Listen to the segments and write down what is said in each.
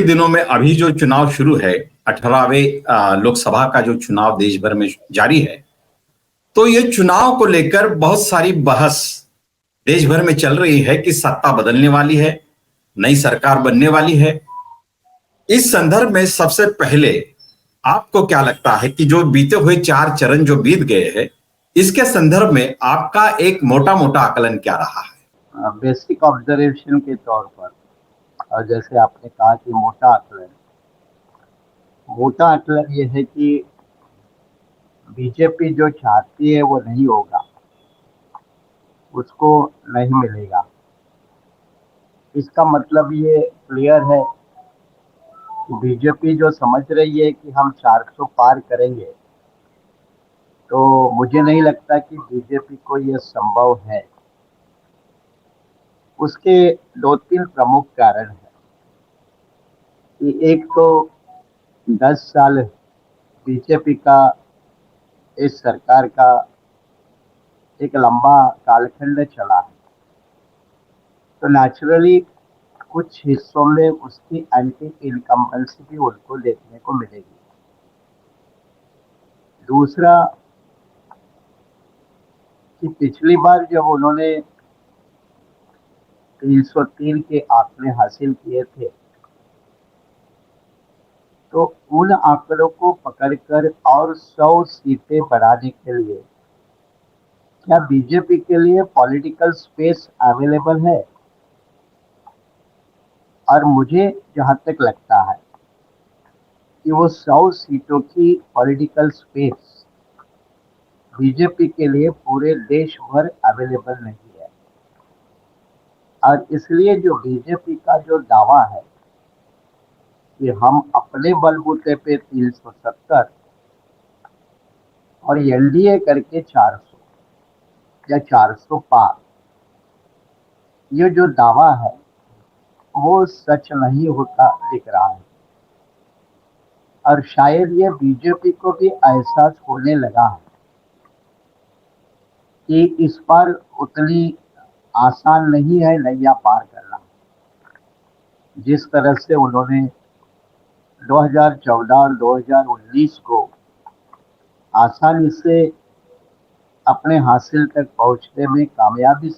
दिनों में अभी जो चुनाव शुरू है, 18वें लोकसभा का जो चुनाव देश भर में जारी है, तो ये चुनाव को लेकर बहुत सारी बहस देश भर में चल रही है कि सत्ता बदलने वाली है, नई सरकार बनने वाली है। इस संदर्भ में सबसे पहले आपको क्या लगता है कि जो बीते हुए 4 चरण जो बीत गए हैं, इसके संदर्भ में आपका एक मोटा मोटा आकलन क्या रहा है? बेसिक ऑब्जर्वेशन के तौर पर, और जैसे आपने कहा कि मोटा आकलन ये है कि बीजेपी जो चाहती है वो नहीं होगा, उसको नहीं मिलेगा। इसका मतलब ये क्लियर है कि बीजेपी जो समझ रही है कि हम 400 पार करेंगे, तो मुझे नहीं लगता कि बीजेपी को ये संभव है। उसके 2-3 प्रमुख कारण हैं कि एक तो 10 साल बीजेपी का, इस सरकार का एक लंबा कालखंड चला है, तो नेचुरली कुछ हिस्सों में उसकी एंटी इनकम्बेंसी भी उनको देखने को मिलेगी। दूसरा कि पिछली बार जब उन्होंने 303 के आंकड़े हासिल किए थे, तो उन आंकड़ों को पकड़कर और 100 सीटें बढ़ाने के लिए क्या बीजेपी के लिए पॉलिटिकल स्पेस अवेलेबल है? और मुझे जहां तक लगता है कि वो 100 सीटों की पॉलिटिकल स्पेस बीजेपी के लिए पूरे देश भर अवेलेबल नहीं है। और इसलिए जो बीजेपी का जो दावा है कि हम अपने बलबूते पे 370 और एनडीए करके 400 या 400 पार, ये जो दावा है वो सच नहीं होता दिख रहा है। और शायद ये बीजेपी को भी एहसास होने लगा है कि इस बार उतनी आसान नहीं है नैया पार करना। जिस तरह से उन्होंने 2014 और 2019 को आसानी से अपने हासिल तक पहुंचने में कामयाबी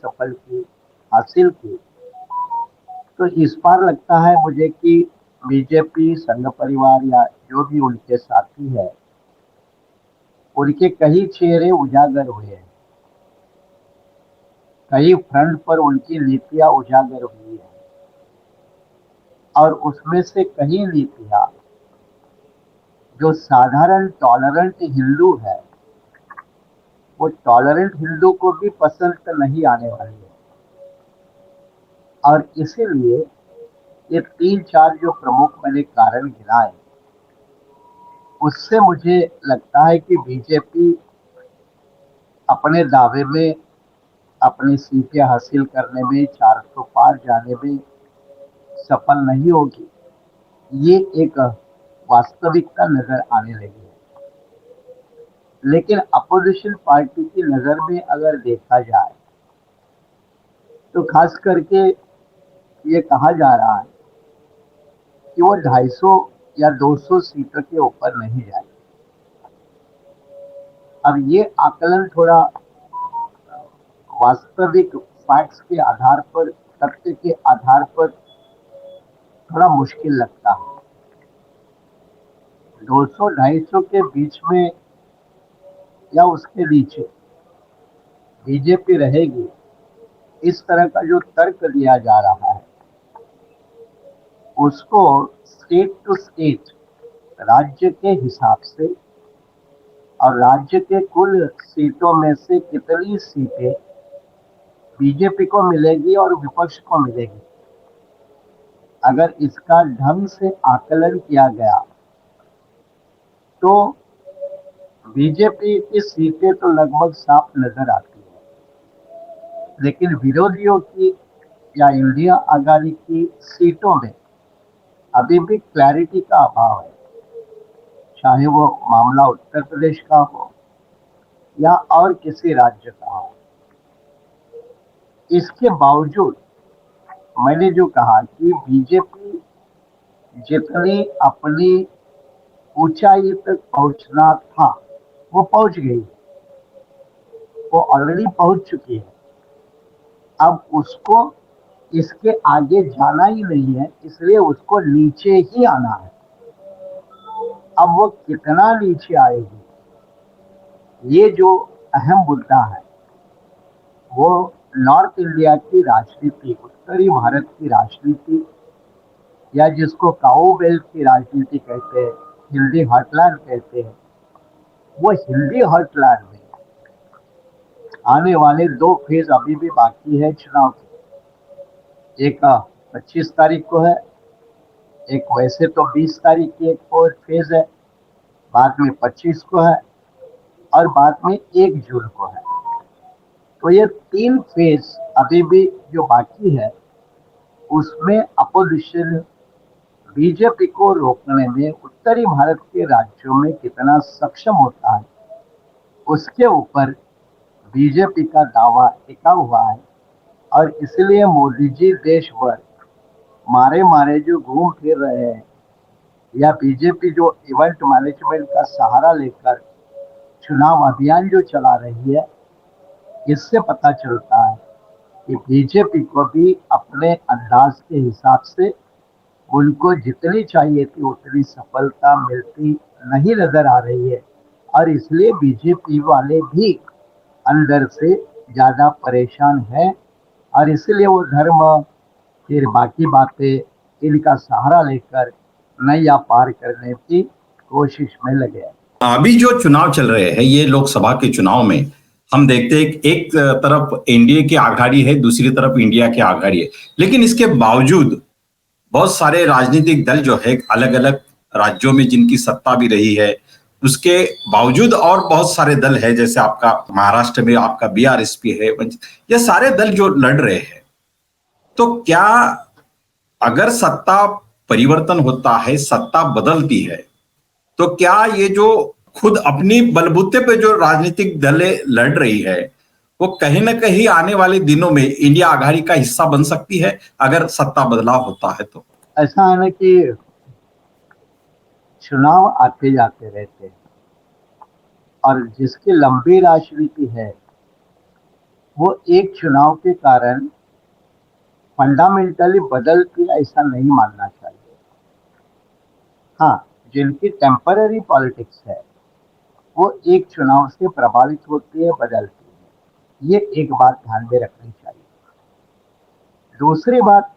हासिल की, तो इस बार लगता है मुझे कि बीजेपी, संघ परिवार या जो भी उनके साथी है, उनके कई चेहरे उजागर हुए हैं, कई फ्रंट पर उनकी नीतियां उजागर हुई है। और उसमें से कई नीतियां जो साधारण टॉलरेंट हिंदू है, वो टॉलरेंट हिंदू को भी पसंद नहीं आने वाली है। और इसीलिए ये 3-4 जो प्रमुख मैंने कारण गिनाए, उससे मुझे लगता है कि बीजेपी अपने दावे में, अपनी सीटें हासिल करने में, 400 पार जाने में सफल नहीं होगी। ये एक वास्तविकता नजर आने लगी है। लेकिन अपोजिशन पार्टी की नजर में अगर देखा जाए, तो खास करके ये कहा जा रहा है कि वो 250 या 200 सीटों के ऊपर नहीं जाए। अब ये आकलन थोड़ा वास्तविक फैक्ट्स के आधार पर, तथ्य के आधार पर थोड़ा मुश्किल लगता है। 200-250 के बीच में या उसके नीचे बीजेपी रहेगी, इस तरह का जो तर्क दिया जा रहा है, उसको स्टेट टू स्टेट, राज्य के हिसाब से, और राज्य के कुल सीटों में से कितनी सीटें बीजेपी को मिलेगी और विपक्ष को मिलेगी, अगर इसका ढंग से आकलन किया गया तो बीजेपी की सीटें तो लगभग साफ नजर आती है। लेकिन विरोधियों की या इंडिया आघाड़ी की सीटों में अभी भी क्लैरिटी का अभाव है, चाहे वो मामला उत्तर प्रदेश का हो या और किसी राज्य का हो। इसके बावजूद मैंने जो कहा कि बीजेपी जितनी अपनी ऊंचाई तक पहुंचना था वो पहुंच गई, वो ऑलरेडी पहुंच चुकी है। अब उसको इसके आगे जाना ही नहीं है, इसलिए उसको नीचे ही आना है। अब वो कितना नीचे आएगी, ये जो अहम मुद्दा है वो नॉर्थ इंडिया की राजनीति, उत्तरी भारत की राजनीति, या जिसको काऊ बेल्ट की राजनीति कहते हैं, हिंदी हार्टलैंड कहते हैं, वो हिंदी हार्टलैंड में आने वाले दो फेज अभी भी बाकी है चुनाव के। एक 25 तारीख को है, एक वैसे तो 20 तारीख की एक और फेज है, बाद में 25 को है और बाद में 1 जून को है। तो ये 3 फेज अभी भी जो बाकी है उसमें अपोजिशन बीजेपी को रोकने में उत्तरी भारत के राज्यों में कितना सक्षम होता है, उसके ऊपर बीजेपी का दावा टिका हुआ है। और इसलिए मोदी जी देश भर मारे मारे जो घूम फिर रहे हैं, या बीजेपी जो इवेंट मैनेजमेंट का सहारा लेकर चुनाव अभियान जो चला रही है, इससे पता चलता है कि बीजेपी को भी अपने अंदाज के हिसाब से उनको जितनी चाहिए थी उतनी सफलता मिलती नहीं नजर आ रही है। और इसलिए बीजेपी वाले भी अंदर से ज्यादा परेशान है और इसलिए वो धर्म फिर बाकी बातें इनका सहारा लेकर नैया पार करने की कोशिश में लगे हैं। अभी जो चुनाव चल रहे हैं ये लोकसभा के चुनाव में हम देखते हैं कि एक तरफ एनडीए की आघाड़ी है, दूसरी तरफ इंडिया की आघाड़ी है, लेकिन इसके बावजूद बहुत सारे राजनीतिक दल जो है अलग अलग राज्यों में जिनकी सत्ता भी रही है उसके बावजूद, और बहुत सारे दल है जैसे आपका महाराष्ट्र में आपका बीआरएसपी है, ये सारे दल जो लड़ रहे हैं, तो क्या अगर सत्ता परिवर्तन होता है, सत्ता बदलती है, तो क्या ये जो खुद अपनी बलबूते पे जो राजनीतिक दलें लड़ रही है वो कहीं ना कहीं आने वाले दिनों में इंडिया आघाड़ी का हिस्सा बन सकती है अगर सत्ता बदलाव होता है तो? ऐसा है ना कि चुनाव आते जाते रहते हैं और जिसकी लंबी राजनीति है वो एक चुनाव के कारण फंडामेंटली बदलती, ऐसा नहीं मानना चाहिए। हाँ, जिनकी टेम्पररी पॉलिटिक्स है वो एक चुनाव से प्रभावित होती है, बदलती है, ये एक बात ध्यान में रखनी चाहिए। दूसरी बात,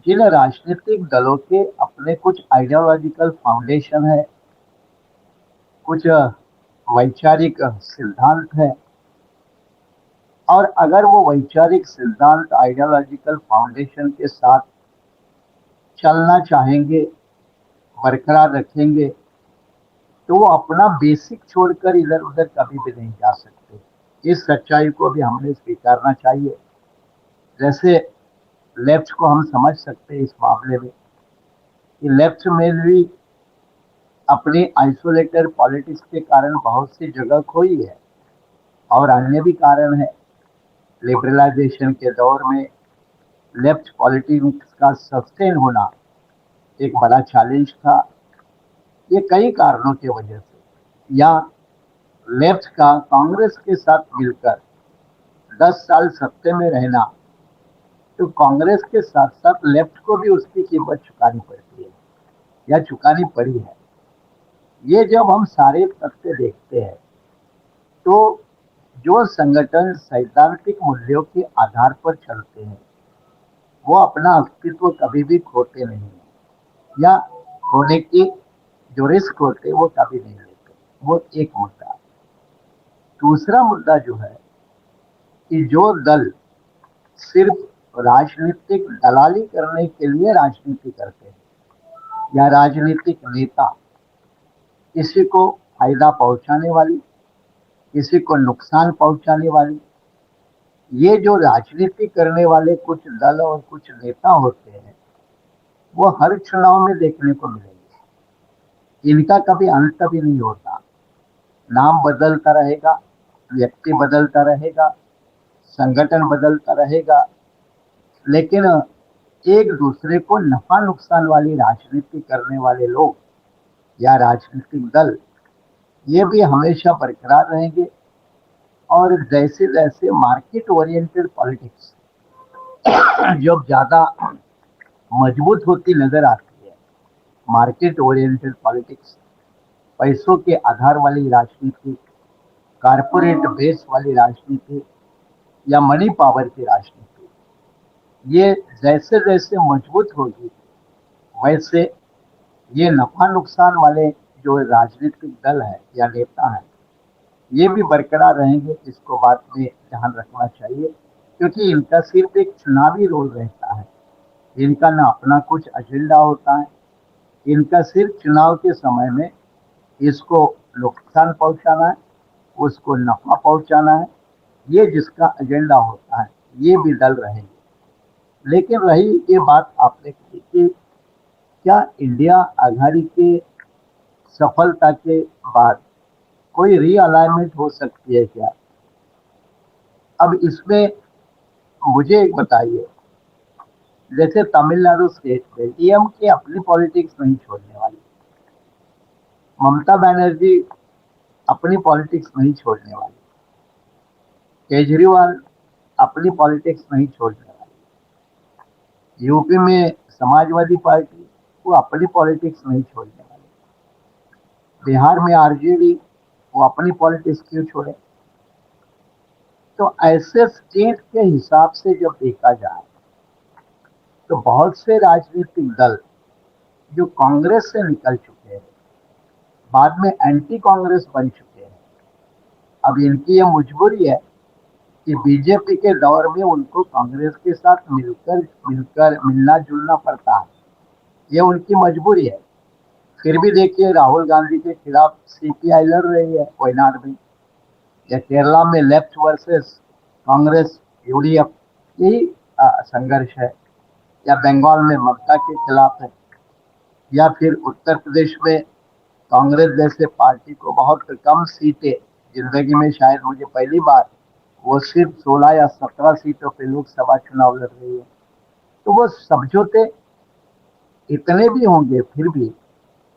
जिन राजनीतिक दलों के अपने कुछ आइडियोलॉजिकल फाउंडेशन है, कुछ वैचारिक सिद्धांत है, और अगर वो वैचारिक सिद्धांत आइडियोलॉजिकल फाउंडेशन के साथ चलना चाहेंगे, बरकरार रखेंगे, तो वो अपना बेसिक छोड़कर इधर उधर कभी भी नहीं जा सकते। इस सच्चाई को भी हमने स्वीकारना चाहिए। जैसे लेफ्ट को हम समझ सकते हैं इस मामले में कि लेफ्ट में भी अपनी आइसोलेटेड पॉलिटिक्स के कारण बहुत सी जगह खोई है और अन्य भी कारण है। लिबरलाइजेशन के दौर में लेफ्ट पॉलिटिक्स का सस्टेन होना एक बड़ा चैलेंज था। ये कई कारणों की वजह से, या लेफ्ट का कांग्रेस के साथ मिलकर 10 साल सत्ते में रहना, तो कांग्रेस के साथ साथ लेफ्ट को भी उसकी कीमत चुकानी पड़ती है या चुकानी पड़ी है। ये जब हम सारे तथ्य देखते हैं तो जो संगठन सैद्धांतिक मूल्यों के आधार पर चलते हैं वो अपना अस्तित्व कभी भी खोते नहीं है, या खोने की जो रिस्क होते वो कभी नहीं लेते। वो एक मुद्दा। दूसरा मुद्दा जो है कि जो दल सिर्फ राजनीतिक दलाली करने के लिए राजनीति करते हैं, या राजनीतिक नेता किसी को फायदा पहुंचाने वाली, किसी को नुकसान पहुंचाने वाली, ये जो राजनीति करने वाले कुछ दल और कुछ नेता होते हैं वो हर चुनाव में देखने को मिलेंगे। इनका कभी अंत भी नहीं होता। नाम बदलता रहेगा, व्यक्ति बदलता रहेगा, संगठन बदलता रहेगा, लेकिन एक दूसरे को नफा नुकसान वाली राजनीति करने वाले लोग या राजनीतिक दल, ये भी हमेशा बरकरार रहेंगे। और जैसे जैसे मार्केट ओरिएंटेड पॉलिटिक्स जब ज्यादा मजबूत होती नजर आती है, मार्केट ओरिएंटेड पॉलिटिक्स, पैसों के आधार वाली राजनीति, कारपोरेट बेस वाली राजनीति या मनी पावर की राजनीति, ये जैसे जैसे मजबूत होगी, वैसे ये नफा नुकसान वाले जो राजनीतिक दल है या नेता है, ये भी बरकरार रहेंगे। इसको बात में ध्यान रखना चाहिए, क्योंकि इनका सिर्फ एक चुनावी रोल रहता है। इनका ना अपना कुछ एजेंडा होता है, इनका सिर्फ चुनाव के समय में इसको नुकसान पहुंचाना है, उसको नफा पहुंचाना है, ये जिसका एजेंडा होता है, ये भी दल रहेंगे। लेकिन रही ये बात आपने कही कि क्या इंडिया आघाड़ी के सफलता के बाद कोई रीअलाइनमेंट हो सकती है क्या? अब इसमें मुझे एक बताइए, जैसे तमिलनाडु स्टेट में डीएमके अपनी पॉलिटिक्स नहीं छोड़ने वाली, ममता बनर्जी अपनी पॉलिटिक्स नहीं छोड़ने वाली, केजरीवाल अपनी पॉलिटिक्स नहीं छोड़ने वाली, यूपी में समाजवादी पार्टी वो अपनी पॉलिटिक्स नहीं छोड़ने वाली, बिहार में आरजेडी वो अपनी पॉलिटिक्स क्यों छोड़े? तो ऐसे स्टेट के हिसाब से जब देखा जाए तो बहुत से राजनीतिक दल जो कांग्रेस से निकल चुके हैं, बाद में एंटी कांग्रेस बन चुके हैं, अब इनकी ये मजबूरी है कि बीजेपी के दौर में उनको कांग्रेस के साथ मिलकर मिलकर मिलना जुलना पड़ता है, ये उनकी मजबूरी है। फिर भी देखिए, राहुल गांधी के खिलाफ सीपीआई लड़ रही है वायनाड में, या केरला में लेफ्ट वर्सेस कांग्रेस यूडीएफ, यही संघर्ष है, या बंगाल में ममता के खिलाफ है, या फिर उत्तर प्रदेश में कांग्रेस जैसे पार्टी को बहुत कम सीटें, जिंदगी में शायद मुझे पहली बार वो सिर्फ 16 या 17 सीटों पे लोकसभा चुनाव लड़ रही है। तो वो समझौते इतने भी होंगे, फिर भी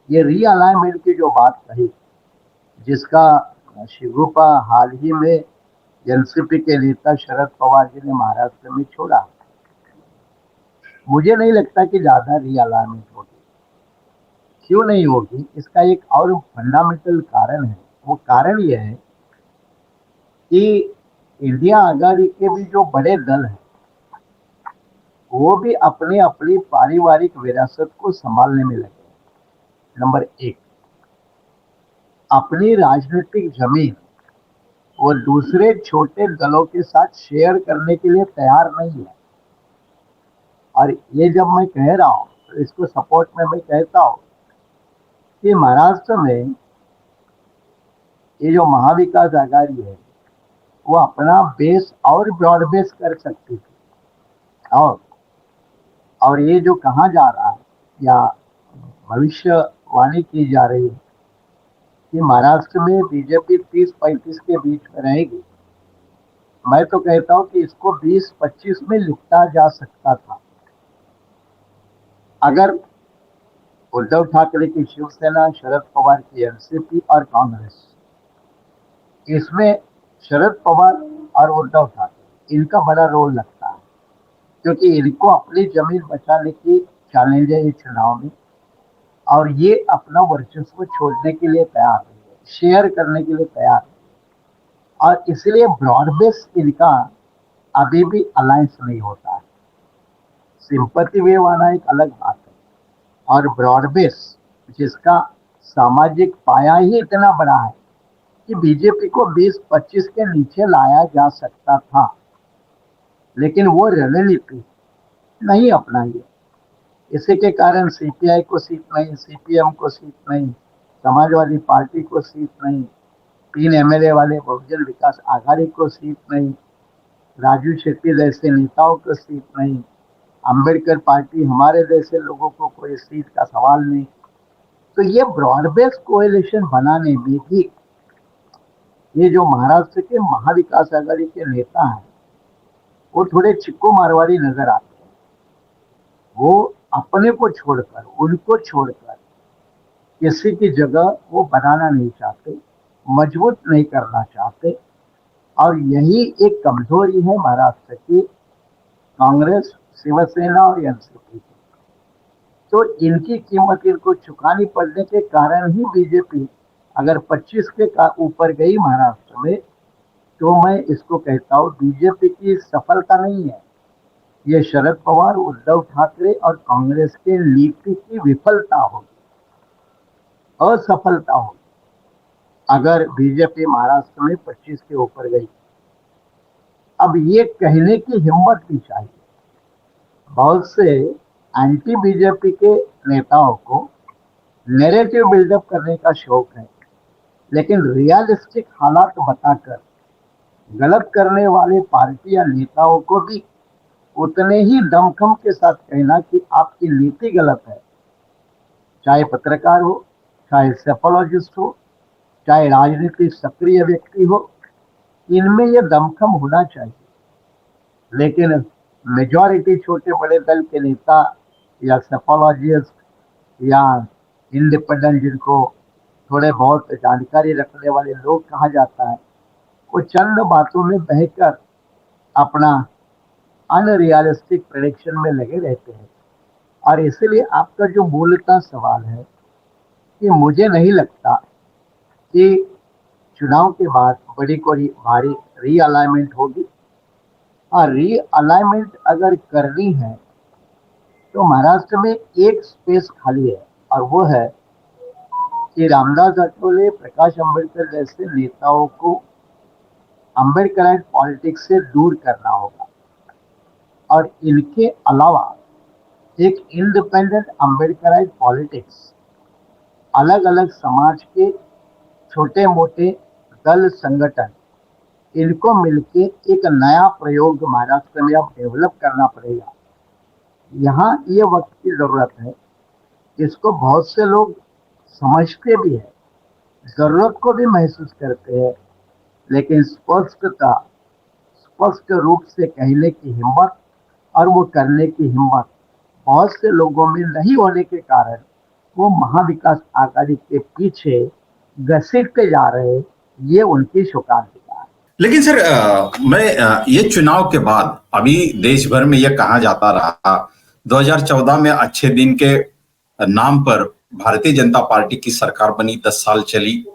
ये रीअलाइनमेंट की जो बात कही, जिसका शिगुफा हाल ही में एनसीपी के नेता शरद पवार जी ने महाराष्ट्र में छोड़ा, मुझे नहीं लगता कि ज्यादा रीअलाइनमेंट होगी। क्यों नहीं होगी, इसका एक और फंडामेंटल कारण है। वो कारण यह है कि इंडिया आघाड़ी के भी जो बड़े दल हैं, वो भी अपनी अपनी पारिवारिक विरासत को संभालने में लगे हैं। नंबर एक, अपनी राजनीतिक जमीन वो दूसरे छोटे दलों के साथ शेयर करने के लिए तैयार नहीं है। और ये जब मैं कह रहा हूँ तो इसको सपोर्ट में मैं कहता हूँ कि महाराष्ट्र में ये जो महाविकास आघाड़ी है, वो अपना बेस और ब्रॉड बेस कर सकती थी। और ये जो कहा जा रहा है या भविष्यवाणी की जा रही है कि महाराष्ट्र में बीजेपी 30-35 के बीच में रहेगी, मैं तो कहता हूं कि इसको 20-25 में लिपटा जा सकता था अगर उद्धव ठाकरे की शिवसेना, शरद पवार की एनसीपी और कांग्रेस, इसमें शरद पवार और उद्धव ठाकरे, इनका बड़ा रोल लगता है, क्योंकि इनको अपनी जमीन बचाने की चैलेंज है ये चुनाव में, और ये अपना वर्चस्व छोड़ने के लिए तैयार है, शेयर करने के लिए तैयार है। और इसलिए ब्रॉड बेस इनका अभी भी अलायंस नहीं होता है। सिंपैथी वेव आना एक अलग बात है, और ब्रॉड बेस जिसका सामाजिक पाया ही इतना बड़ा है कि बीजेपी को 20-25 के नीचे लाया जा सकता था, लेकिन वो रणनीति नहीं अपनाई है। इसी के कारण सीपीआई को सीट नहीं, सीपीएम को सीट नहीं, समाजवादी पार्टी को सीट नहीं, 3 एमएलए वाले बहुजन विकास आघाड़ी को सीट नहीं, राजू शेट्टी जैसे नेताओं को सीट नहीं, अंबेडकर पार्टी हमारे जैसे लोगों को कोई सीट का सवाल नहीं। तो ये ब्रॉड बेस कोएलिशन बनाने में भी ये जो महाराष्ट्र के महाविकास आघाड़ी के नेता हैं, वो थोड़े चिक्को मारवाड़ी नजर आते हैं। वो अपने को छोड़कर, उनको छोड़कर किसी की जगह वो बनाना नहीं चाहते, मजबूत नहीं करना चाहते। और यही एक कमजोरी है महाराष्ट्र की कांग्रेस, शिवसेना और एनसीपी की। तो इनकी कीमत इनको चुकानी पड़ने के कारण ही बीजेपी अगर 25 के ऊपर गई महाराष्ट्र में, तो मैं इसको कहता हूँ बीजेपी की सफलता नहीं है, ये शरद पवार, उद्धव ठाकरे और कांग्रेस के नीति की विफलता होगी, असफलता होगी। अगर बीजेपी महाराष्ट्र में 25 के ऊपर गई, अब ये कहने की हिम्मत भी चाहिए। बहुत से एंटी बीजेपी के नेताओं को नैरेटिव बिल्डअप करने का शौक है, लेकिन रियलिस्टिक हालात बताकर गलत करने वाले पार्टी या नेताओं को भी उतने ही दमखम के साथ कहना कि आपकी नीति गलत है, चाहे पत्रकार हो, चाहे सेफोलॉजिस्ट हो, चाहे राजनीतिक सक्रिय व्यक्ति हो, इनमें यह दमखम होना चाहिए। लेकिन मेजॉरिटी छोटे बड़े दल के नेता या सेफोलॉजिस्ट या इंडिपेंडेंट, जिनको थोड़े बहुत जानकारी रखने वाले लोग कहा जाता है, वो चंद बातों में बहकर अपना अनरियलिस्टिक प्रेडिक्शन में लगे रहते हैं। और इसलिए आपका जो मूलतः सवाल है कि मुझे नहीं लगता कि चुनाव के बाद बड़ी कोई भारी रीअलाइनमेंट होगी। और रीअलाइनमेंट अगर करनी है तो महाराष्ट्र में एक स्पेस खाली है, और वो है कि रामदास अठवले, प्रकाश अंबेडकर जैसे नेताओं को अंबेडकराइट पॉलिटिक्स से दूर करना होगा, और इनके अलावा एक इंडिपेंडेंट अंबेडकराइट पॉलिटिक्स, अलग अलग समाज के छोटे मोटे दल संगठन, इनको मिलके एक नया प्रयोग महाराष्ट्र में अब डेवलप करना पड़ेगा। यहाँ ये वक्त की जरूरत है, इसको बहुत से लोग समझते भी है, जरूरत को भी महसूस करते हैं, लेकिन स्पष्ट रूप से कहने की हिम्मत और वो करने की हिम्मत बहुत से लोगों में नहीं होने के कारण वो महाविकास आघाड़ी के पीछे घसीटते जा रहे हैं। ये उनकी शोकांतिका है। लेकिन सर ये चुनाव के बाद अभी देश भर में यह कहा जाता रहा 2014 में अच्छे दिन के नाम पर भारतीय जनता पार्टी की सरकार बनी, 10 साल चली,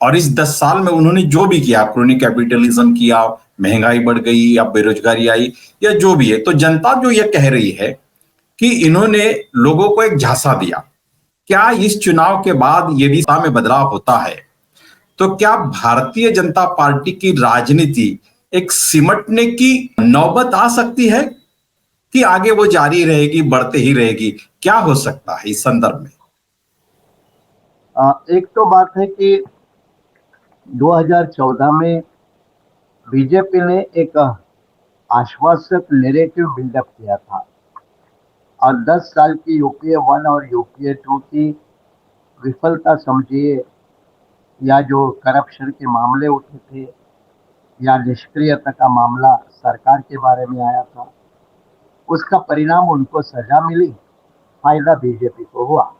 और इस 10 साल में उन्होंने जो भी किया, क्रोनी कैपिटलिज्म किया, महंगाई बढ़ गई या बेरोजगारी आई या जो भी है, तो जनता जो ये कह रही है कि इन्होंने लोगों को एक झांसा दिया। क्या इस चुनाव के बाद यदि सत्ता में बदलाव होता है तो क्या भारतीय जनता पार्टी की राजनीति एक सिमटने की नौबत आ सकती है कि आगे वो जारी रहेगी, बढ़ते ही रहेगी? क्या हो सकता है इस संदर्भ में? एक तो बात है कि 2014 में बीजेपी ने एक आश्वासक नैरेटिव बिल्डअप किया था, और 10 साल की यूपीए 1 और यूपीए 2 की विफलता समझिए, या जो करप्शन के मामले उठे थे, या निष्क्रियता का मामला सरकार के बारे में आया था, उसका परिणाम उनको सजा मिली, फायदा बीजेपी को हुआ।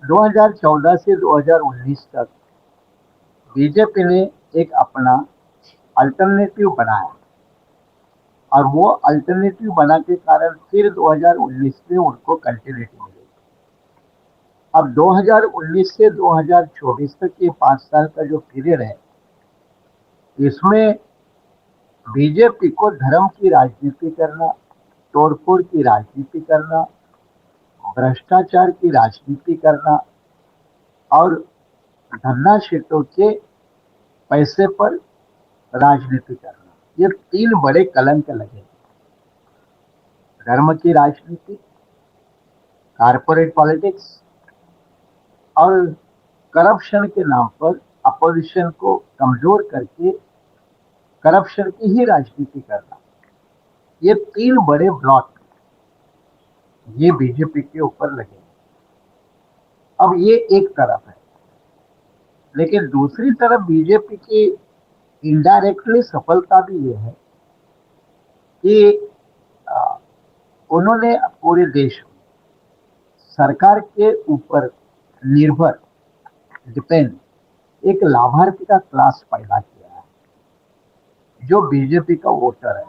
2014 से 2019 तक बीजेपी ने एक अपना अल्टरनेटिव बनाया, और वो अल्टरनेटिव बना के कारण फिर 2019 में उनको कंटिन्यूटी मिली। अब 2019 से 2024 तक ये 5 साल का जो पीरियड है, इसमें बीजेपी को धर्म की राजनीति करना, तोड़फोड़ की राजनीति करना, भ्रष्टाचार की राजनीति करना और धन्ना शीटों के पैसे पर राजनीति करना, ये 3 बड़े कलंक लगे। धर्म की राजनीति, कारपोरेट पॉलिटिक्स और करप्शन के नाम पर अपोजिशन को कमजोर करके करप्शन की ही राजनीति करना, ये 3 बड़े ब्लॉक ये बीजेपी के ऊपर लगे। अब ये एक तरफ है, लेकिन दूसरी तरफ बीजेपी की इनडायरेक्टली सफलता भी ये है कि उन्होंने पूरे देश में सरकार के ऊपर निर्भर डिपेंड एक लाभार्थी का क्लास पैदा किया है जो बीजेपी का वोटर है।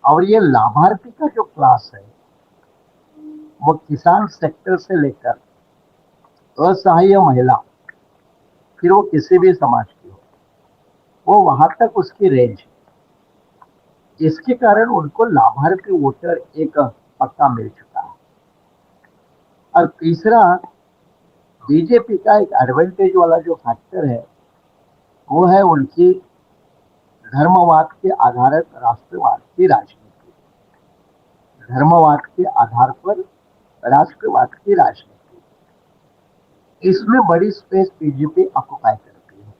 और ये लाभार्थी का जो क्लास है वो किसान सेक्टर से लेकर असहाय महिला, फिर वो किसी भी समाज की हो, वो वहां तक उसकी रेंज है। इसके कारण उनको लाभार्थी वोटर एक पक्का मिल चुका है। और तीसरा, बीजेपी का एक एडवांटेज वाला जो फैक्टर है वो है उनकी धर्मवाद के आधारित राष्ट्रवाद की राजनीति। धर्मवाद के आधार पर राष्ट्रवाद की राजनीति, इसमें बड़ी स्पेस बीजेपी ऑक्युपाई करती है।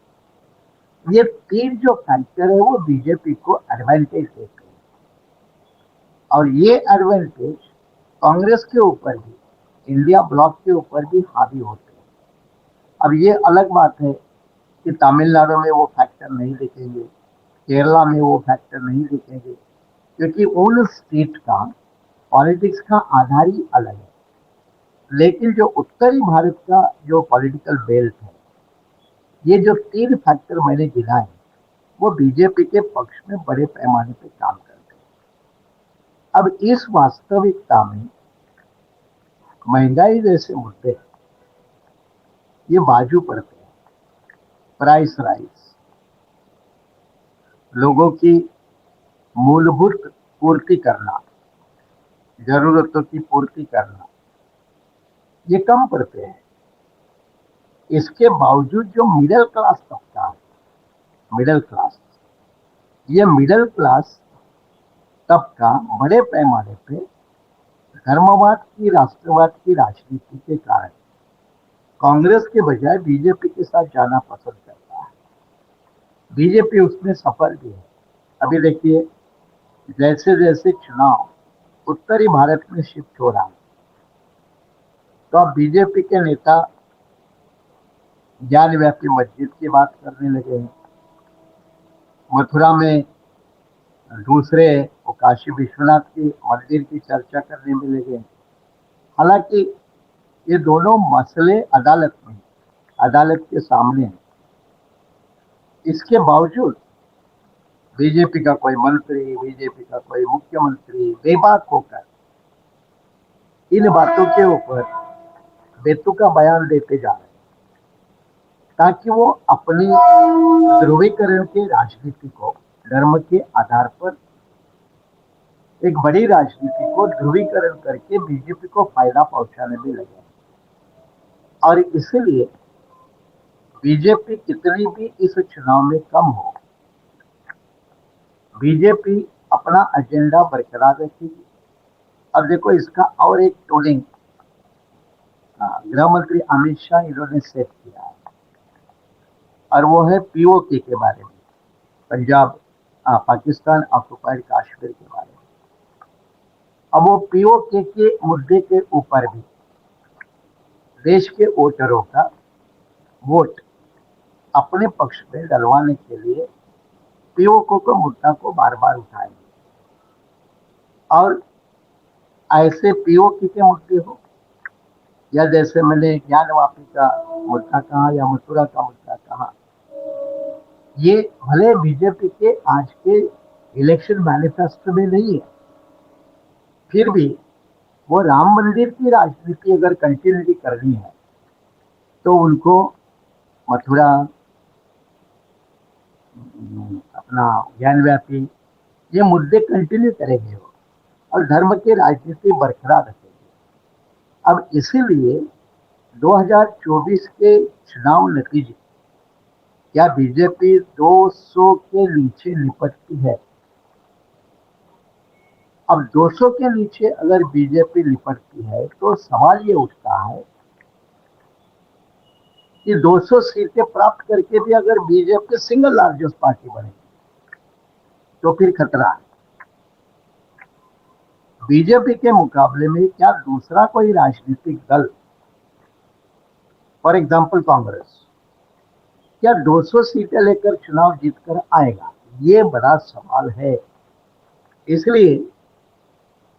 ये तीन जो फैक्टर है वो बीजेपी को एडवांटेज देते हैं और ये एडवांटेज कांग्रेस के ऊपर भी, इंडिया ब्लॉक के ऊपर भी हावी होते हैं। अब ये अलग बात है कि तमिलनाडु में वो फैक्टर नहीं दिखेंगे, केरला में वो फैक्टर नहीं दिखेंगे, क्योंकि उन स्टेट का पॉलिटिक्स का आधार ही अलग है। लेकिन जो उत्तरी भारत का जो पॉलिटिकल बेल्ट है, ये जो तीन फैक्टर मैंने गिनाए वो बीजेपी के पक्ष में बड़े पैमाने पे काम करते हैं। अब इस वास्तविकता में महंगाई जैसे मुद्दे ये बाजू पड़ते हैं। प्राइस राइज, लोगों की मूलभूत पूर्ति करना, जरूरतों की पूर्ति करना, ये कम पड़ते हैं। इसके बावजूद जो मिडिल क्लास तबका है, मिडिल क्लास, ये मिडिल क्लास तबका बड़े पैमाने पे धर्मवाद की, राष्ट्रवाद की राजनीति के कारण कांग्रेस के बजाय बीजेपी के साथ जाना पसंद करता है। बीजेपी उसमें सफल भी है। अभी देखिए, जैसे जैसे चुनाव उत्तरी भारत में शिफ्ट हो रहा है, तो अब बीजेपी के नेता ज्ञानव्यापी मस्जिद की बात करने लगे हैं। मथुरा में दूसरे वो काशी विश्वनाथ की मंदिर की चर्चा करने में लगे हैं। हालांकि ये दोनों मसले अदालत में, अदालत के सामने हैं। इसके बावजूद बीजेपी का कोई मंत्री, बीजेपी का कोई मुख्यमंत्री बेबाक होकर इन बातों के ऊपर बेतुका बयान देते जा रहे हैं ताकि वो अपनी ध्रुवीकरण के राजनीति को, धर्म के आधार पर एक बड़ी राजनीति को ध्रुवीकरण करके बीजेपी को फायदा पहुंचाने में लगे। और इसलिए बीजेपी कितनी भी इस चुनाव में कम हो, बीजेपी अपना एजेंडा बरकरार रखेगी। अब देखो, इसका और एक टोलिंग गृह मंत्री अमित शाह इन्होंने सेट किया है और वो है पीओके के बारे में, पंजाब पाकिस्तान ऑक्युपाइड कश्मीर के बारे में। अब वो पीओके के मुद्दे के ऊपर भी देश के वोटरों का वोट अपने पक्ष में डलवाने के लिए पीओके को मुद्दा को बार बार उठाएंगे। और ऐसे पीओके के मुद्दे हो या जैसे मैंने ज्ञानवापी का मुद्दा कहा या मथुरा का मुद्दा कहा, ये भले बीजेपी के आज के इलेक्शन मैनिफेस्टो में नहीं है, फिर भी वो राम मंदिर की राजनीति अगर कंटिन्यूटी करनी है तो उनको मथुरा, अपना ज्ञानव्यापी, ये मुद्दे कंटिन्यू करेंगे वो और धर्म की राजनीति बरकरार रखेंगे। अब इसीलिए 2024 के चुनाव नतीजे, क्या बीजेपी 200 के नीचे निपटती है? अब 200 के नीचे अगर बीजेपी निपटती है तो सवाल ये उठता है कि 200 सीटें प्राप्त करके भी अगर बीजेपी सिंगल लार्जेस्ट पार्टी बनेगी तो फिर खतरा है। बीजेपी के मुकाबले में क्या दूसरा कोई राजनीतिक दल, फॉर एग्जांपल कांग्रेस, क्या 200 सीटें लेकर चुनाव जीतकर आएगा? ये बड़ा सवाल है। इसलिए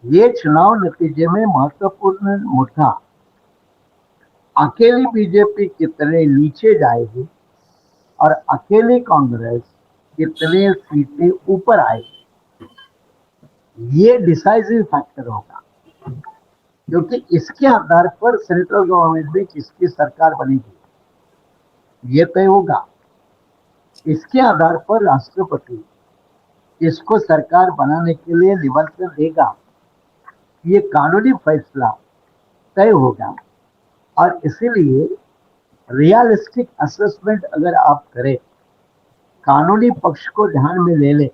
ये चुनाव नतीजे में महत्वपूर्ण मुद्दा अकेली बीजेपी कितने नीचे जाएगी और अकेली कांग्रेस कितने सीटें ऊपर आएगी, ये डिसाइसिव फैक्टर होगा। क्योंकि इसके आधार पर सेंट्रल गवर्नमेंट में किसकी सरकार बनेगी ये तय होगा। इसके आधार पर राष्ट्रपति इसको सरकार बनाने के लिए निमंत्रण देगा, ये कानूनी फैसला तय होगा। और इसीलिए रियलिस्टिक असेसमेंट अगर आप करें, कानूनी पक्ष को ध्यान में ले ले,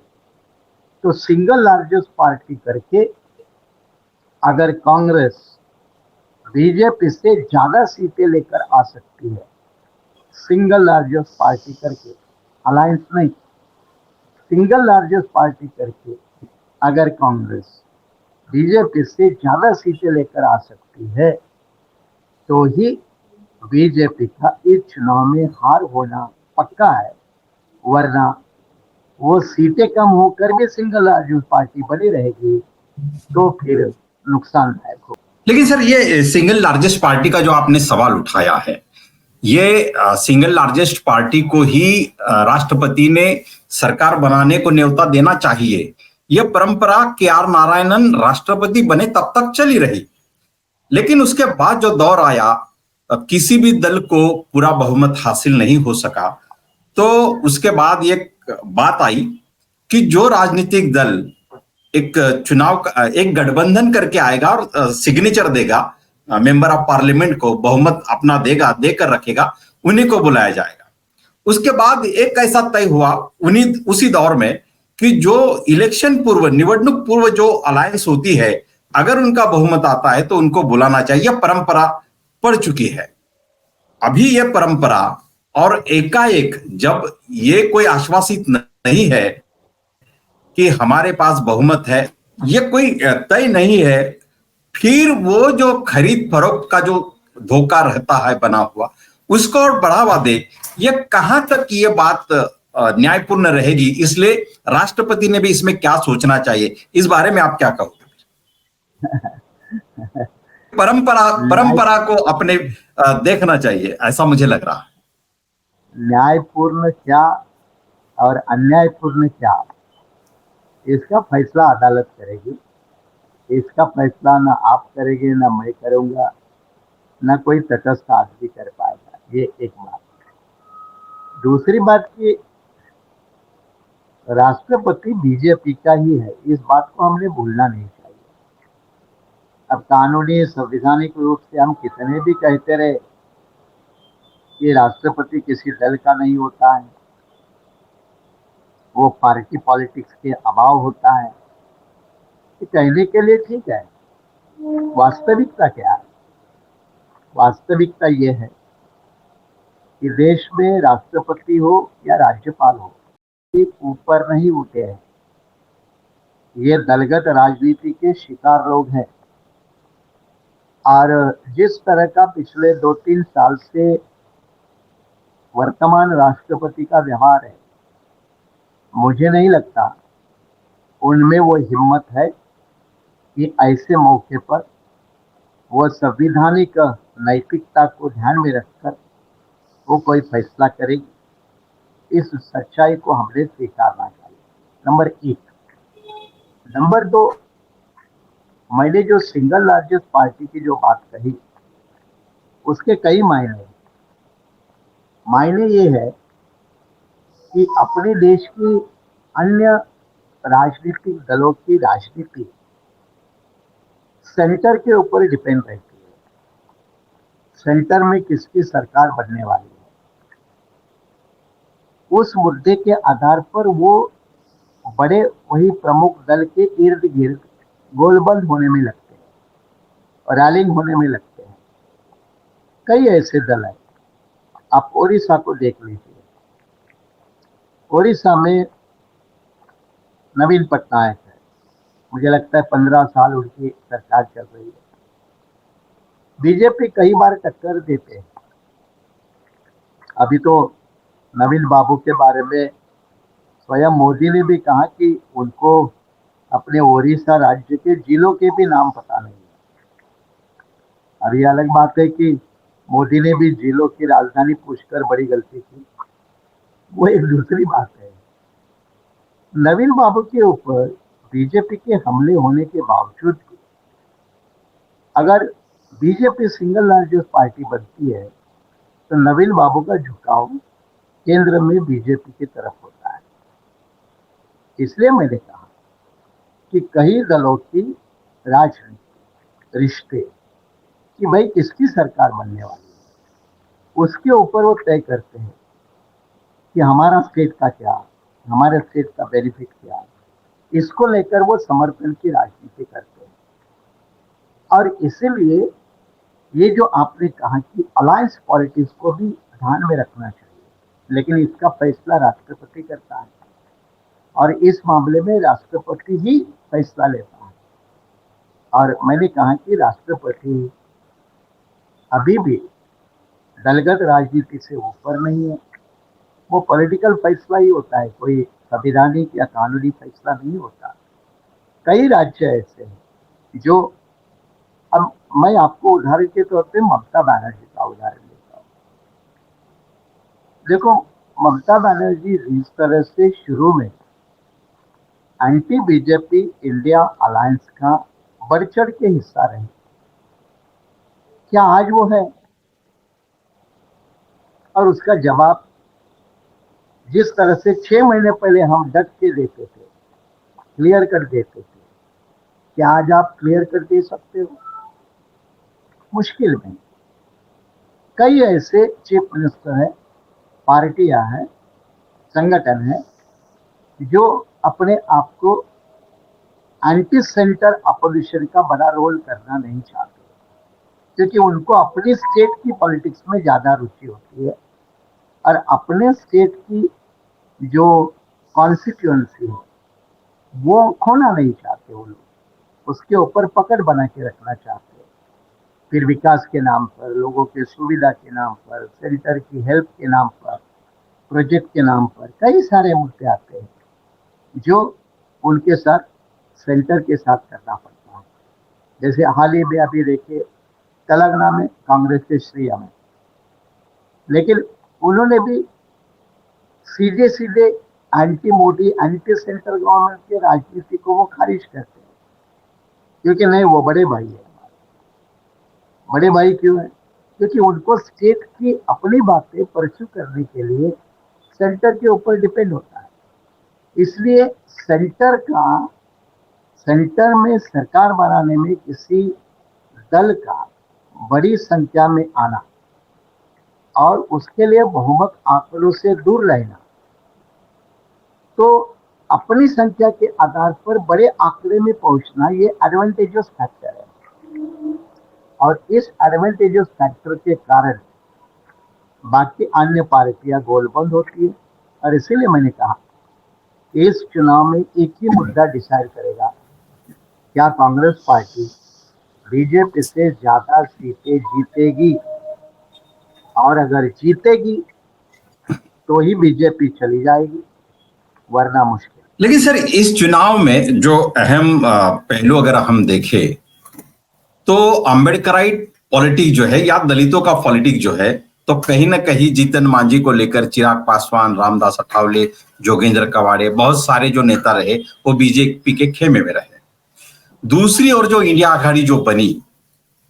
तो सिंगल लार्जेस्ट पार्टी करके अगर कांग्रेस बीजेपी से ज्यादा सीटें लेकर आ सकती है, सिंगल लार्जेस्ट पार्टी करके, अलायंस नहीं, सिंगल लार्जेस्ट पार्टी करके अगर कांग्रेस बीजेपी से ज्यादा सीटें लेकर आ सकती है, तो ही बीजेपी का इस चुनाव में हार होना पक्का है। वरना वो सीटें कम होकर भी सिंगल लार्जेस्ट पार्टी बनी रहेगी, तो फिर नुकसानदायक हो। लेकिन सर, ये सिंगल लार्जेस्ट पार्टी का जो आपने सवाल उठाया है, ये सिंगल लार्जेस्ट पार्टी को ही राष्ट्रपति ने सरकार बनाने को न्योता देना चाहिए। यह परंपरा के.आर. नारायणन राष्ट्रपति बने तब तक चली रही, लेकिन उसके बाद जो दौर आया, किसी भी दल को पूरा बहुमत हासिल नहीं हो सका, तो उसके बाद एक बात आई कि जो राजनीतिक दल एक चुनाव एक गठबंधन करके आएगा और सिग्नेचर देगा, मेंबर ऑफ पार्लियामेंट को बहुमत अपना देगा, देकर रखेगा, उन्हीं को बुलाया जाएगा। उसके बाद एक ऐसा तय हुआ उसी दौर में कि जो इलेक्शन पूर्व, निवडणूक पूर्व जो अलायंस होती है, अगर उनका बहुमत आता है तो उनको बुलाना चाहिए। परंपरा पड़ चुकी है। अभी यह परंपरा और एकाएक जब ये कोई आश्वासित नहीं है कि हमारे पास बहुमत है, ये कोई तय नहीं है, फिर वो जो खरीद फरोख्त का जो धोखा रहता है बना हुआ, उसको और बढ़ावा दे, ये कहां तक ये बात न्यायपूर्ण रहेगी। इसलिए राष्ट्रपति ने भी इसमें क्या सोचना चाहिए, इस बारे में आप क्या कहोगे? परंपरा को अपने देखना चाहिए, ऐसा मुझे लग रहा है। न्यायपूर्ण क्या और अन्यायपूर्ण क्या, इसका फैसला अदालत करेगी। इसका फैसला ना आप करेंगे, ना मैं करूंगा, ना कोई तटस्थ आदमी कर पाएगा। ये एक बात। दूसरी बात कि राष्ट्रपति बीजेपी का ही है, इस बात को हमने भूलना नहीं चाहिए। अब कानूनी संवैधानिक रूप से हम कितने भी कहते रहे कि राष्ट्रपति किसी दल का नहीं होता है, वो पार्टी पॉलिटिक्स के अभाव होता है, ये कहने के लिए ठीक है। वास्तविकता क्या है? वास्तविकता ये है कि देश में राष्ट्रपति हो या राज्यपाल हो, ये ऊपर नहीं उठे हैं। ये दलगत राजनीति के शिकार लोग हैं। और जिस तरह का पिछले 2-3 साल से वर्तमान राष्ट्रपति का व्यवहार है, मुझे नहीं लगता उनमें वो हिम्मत है कि ऐसे मौके पर वो संवैधानिक नैतिकता को ध्यान में रखकर वो कोई फैसला करेगी। इस सच्चाई को हमने स्वीकारना चाहिए, नंबर 1। नंबर 2, मैंने जो सिंगल लार्जेस्ट पार्टी की जो बात कही, उसके कई मायने ये है कि अपने देश की अन्य राजनीतिक दलों की राजनीति सेंटर के ऊपर डिपेंड रहती है। सेंटर में किसकी सरकार बनने वाली है, उस मुद्दे के आधार पर वो बड़े वही प्रमुख दल के इर्द गिर्द गोलबंद होने में लगते हैं और रैलिंग होने में लगते हैं। कई ऐसे दल हैं। आप ओडिशा को देख लीजिए। ओडिशा में नवीन पटनायक है, मुझे लगता है 15 साल उनकी सरकार चल रही है। बीजेपी कई बार टक्कर देते हैं। अभी तो नवीन बाबू के बारे में स्वयं मोदी ने भी कहा कि उनको अपने ओडिशा राज्य के जिलों के भी नाम पता नहीं है। अब ये अलग बात है कि मोदी ने भी जिलों की राजधानी पूछकर बड़ी गलती की, वो एक दूसरी बात है। नवीन बाबू के ऊपर बीजेपी के हमले होने के बावजूद भी अगर बीजेपी सिंगल लार्जेस्ट पार्टी बनती है तो नवीन बाबू का झुकाव केंद्र में बीजेपी की तरफ होता है। इसलिए मैंने कहा कि कई दलों की राजनीति रिश्ते कि भाई किसकी सरकार बनने वाली है उसके ऊपर वो तय करते हैं कि हमारा स्टेट का क्या, हमारे स्टेट का बेनिफिट क्या है, इसको लेकर वो समर्थन की राजनीति करते हैं। और इसीलिए ये जो आपने कहा कि अलायंस पॉलिटिक्स को भी ध्यान में रखना चाहिए, लेकिन इसका फैसला राष्ट्रपति करता है और इस मामले में राष्ट्रपति ही फैसला लेता है। और मैंने कहा कि राष्ट्रपति अभी भी दलगत राजनीति से ऊपर नहीं है, वो पॉलिटिकल फैसला ही होता है, कोई संवैधानिक या कानूनी फैसला नहीं होता। कई राज्य ऐसे हैं जो, अब मैं आपको उदाहरण के तौर पे ममता बनर्जी का उदाहरण देता हूँ। देखो, ममता बनर्जी जिस तरह से शुरू में एंटी बीजेपी इंडिया अलायंस का बढ़ चढ़ के हिस्सा रही, क्या आज वो है? और उसका जवाब जिस तरह से 6 महीने पहले हम डट के देते थे, क्लियर कर देते थे, क्या आज आप क्लियर कर दे सकते हो? मुश्किल में। कई ऐसे चीफ मिनिस्टर हैं, पार्टियां हैं, संगठन हैं जो अपने आप को एंटी सेंटर अपोजिशन का बड़ा रोल करना नहीं चाहते, क्योंकि उनको अपनी स्टेट की पॉलिटिक्स में ज्यादा रुचि होती है और अपने स्टेट की जो कॉन्स्टिट्यूएंसी है वो खोना नहीं चाहते। वो लोग उसके ऊपर पकड़ बना के रखना चाहते हैं। फिर विकास के नाम पर, लोगों के सुविधा के नाम पर, सेंटर की हेल्प के नाम पर, प्रोजेक्ट के नाम पर कई सारे मुद्दे आते हैं जो उनके साथ सेंटर के साथ करना पड़ता है। जैसे हाल ही में अभी देखिए तेलंगाना में कांग्रेस के श्री अमित, लेकिन उन्होंने भी सीधे सीधे anti Modi, anti central government की राजनीति को वो खारिज करते हैं, क्योंकि नहीं, वो बड़े भाई है। बड़े भाई क्यों है? क्योंकि उनको स्टेट की अपनी बातें परस्यू करने के लिए सेंटर के ऊपर डिपेंड होता है। इसलिए सेंटर में सरकार बनाने में किसी दल का बड़ी संख्या में आना और उसके लिए बहुमत आंकड़ों से दूर रहना, तो अपनी संख्या के आधार पर बड़े आंकड़े में पहुंचना, ये एडवांटेजस फैक्टर है। और इस एडवांटेजस फैक्टर के कारण बाकी अन्य पार्टियां गोलबंद होती है। और इसीलिए मैंने कहा इस चुनाव में एक ही मुद्दा डिसाइड करेगा, क्या कांग्रेस पार्टी बीजेपी से ज्यादा सीटें जीतेगी, और अगर जीतेगी तो ही बीजेपी चली जाएगी, वरना मुश्किल। लेकिन सर, इस चुनाव में जो अहम पहलू अगर हम देखें तो अम्बेडकराइट पॉलिटिक्स जो है या दलितों का पॉलिटिक्स जो है, तो कहीं ना कहीं जीतन मांझी को लेकर चिराग पासवान, रामदास अठावले, जोगेंद्र कवाड़े, बहुत सारे जो नेता रहे वो बीजेपी के खेमे में रहे। दूसरी ओर जो इंडिया आघाड़ी जो बनी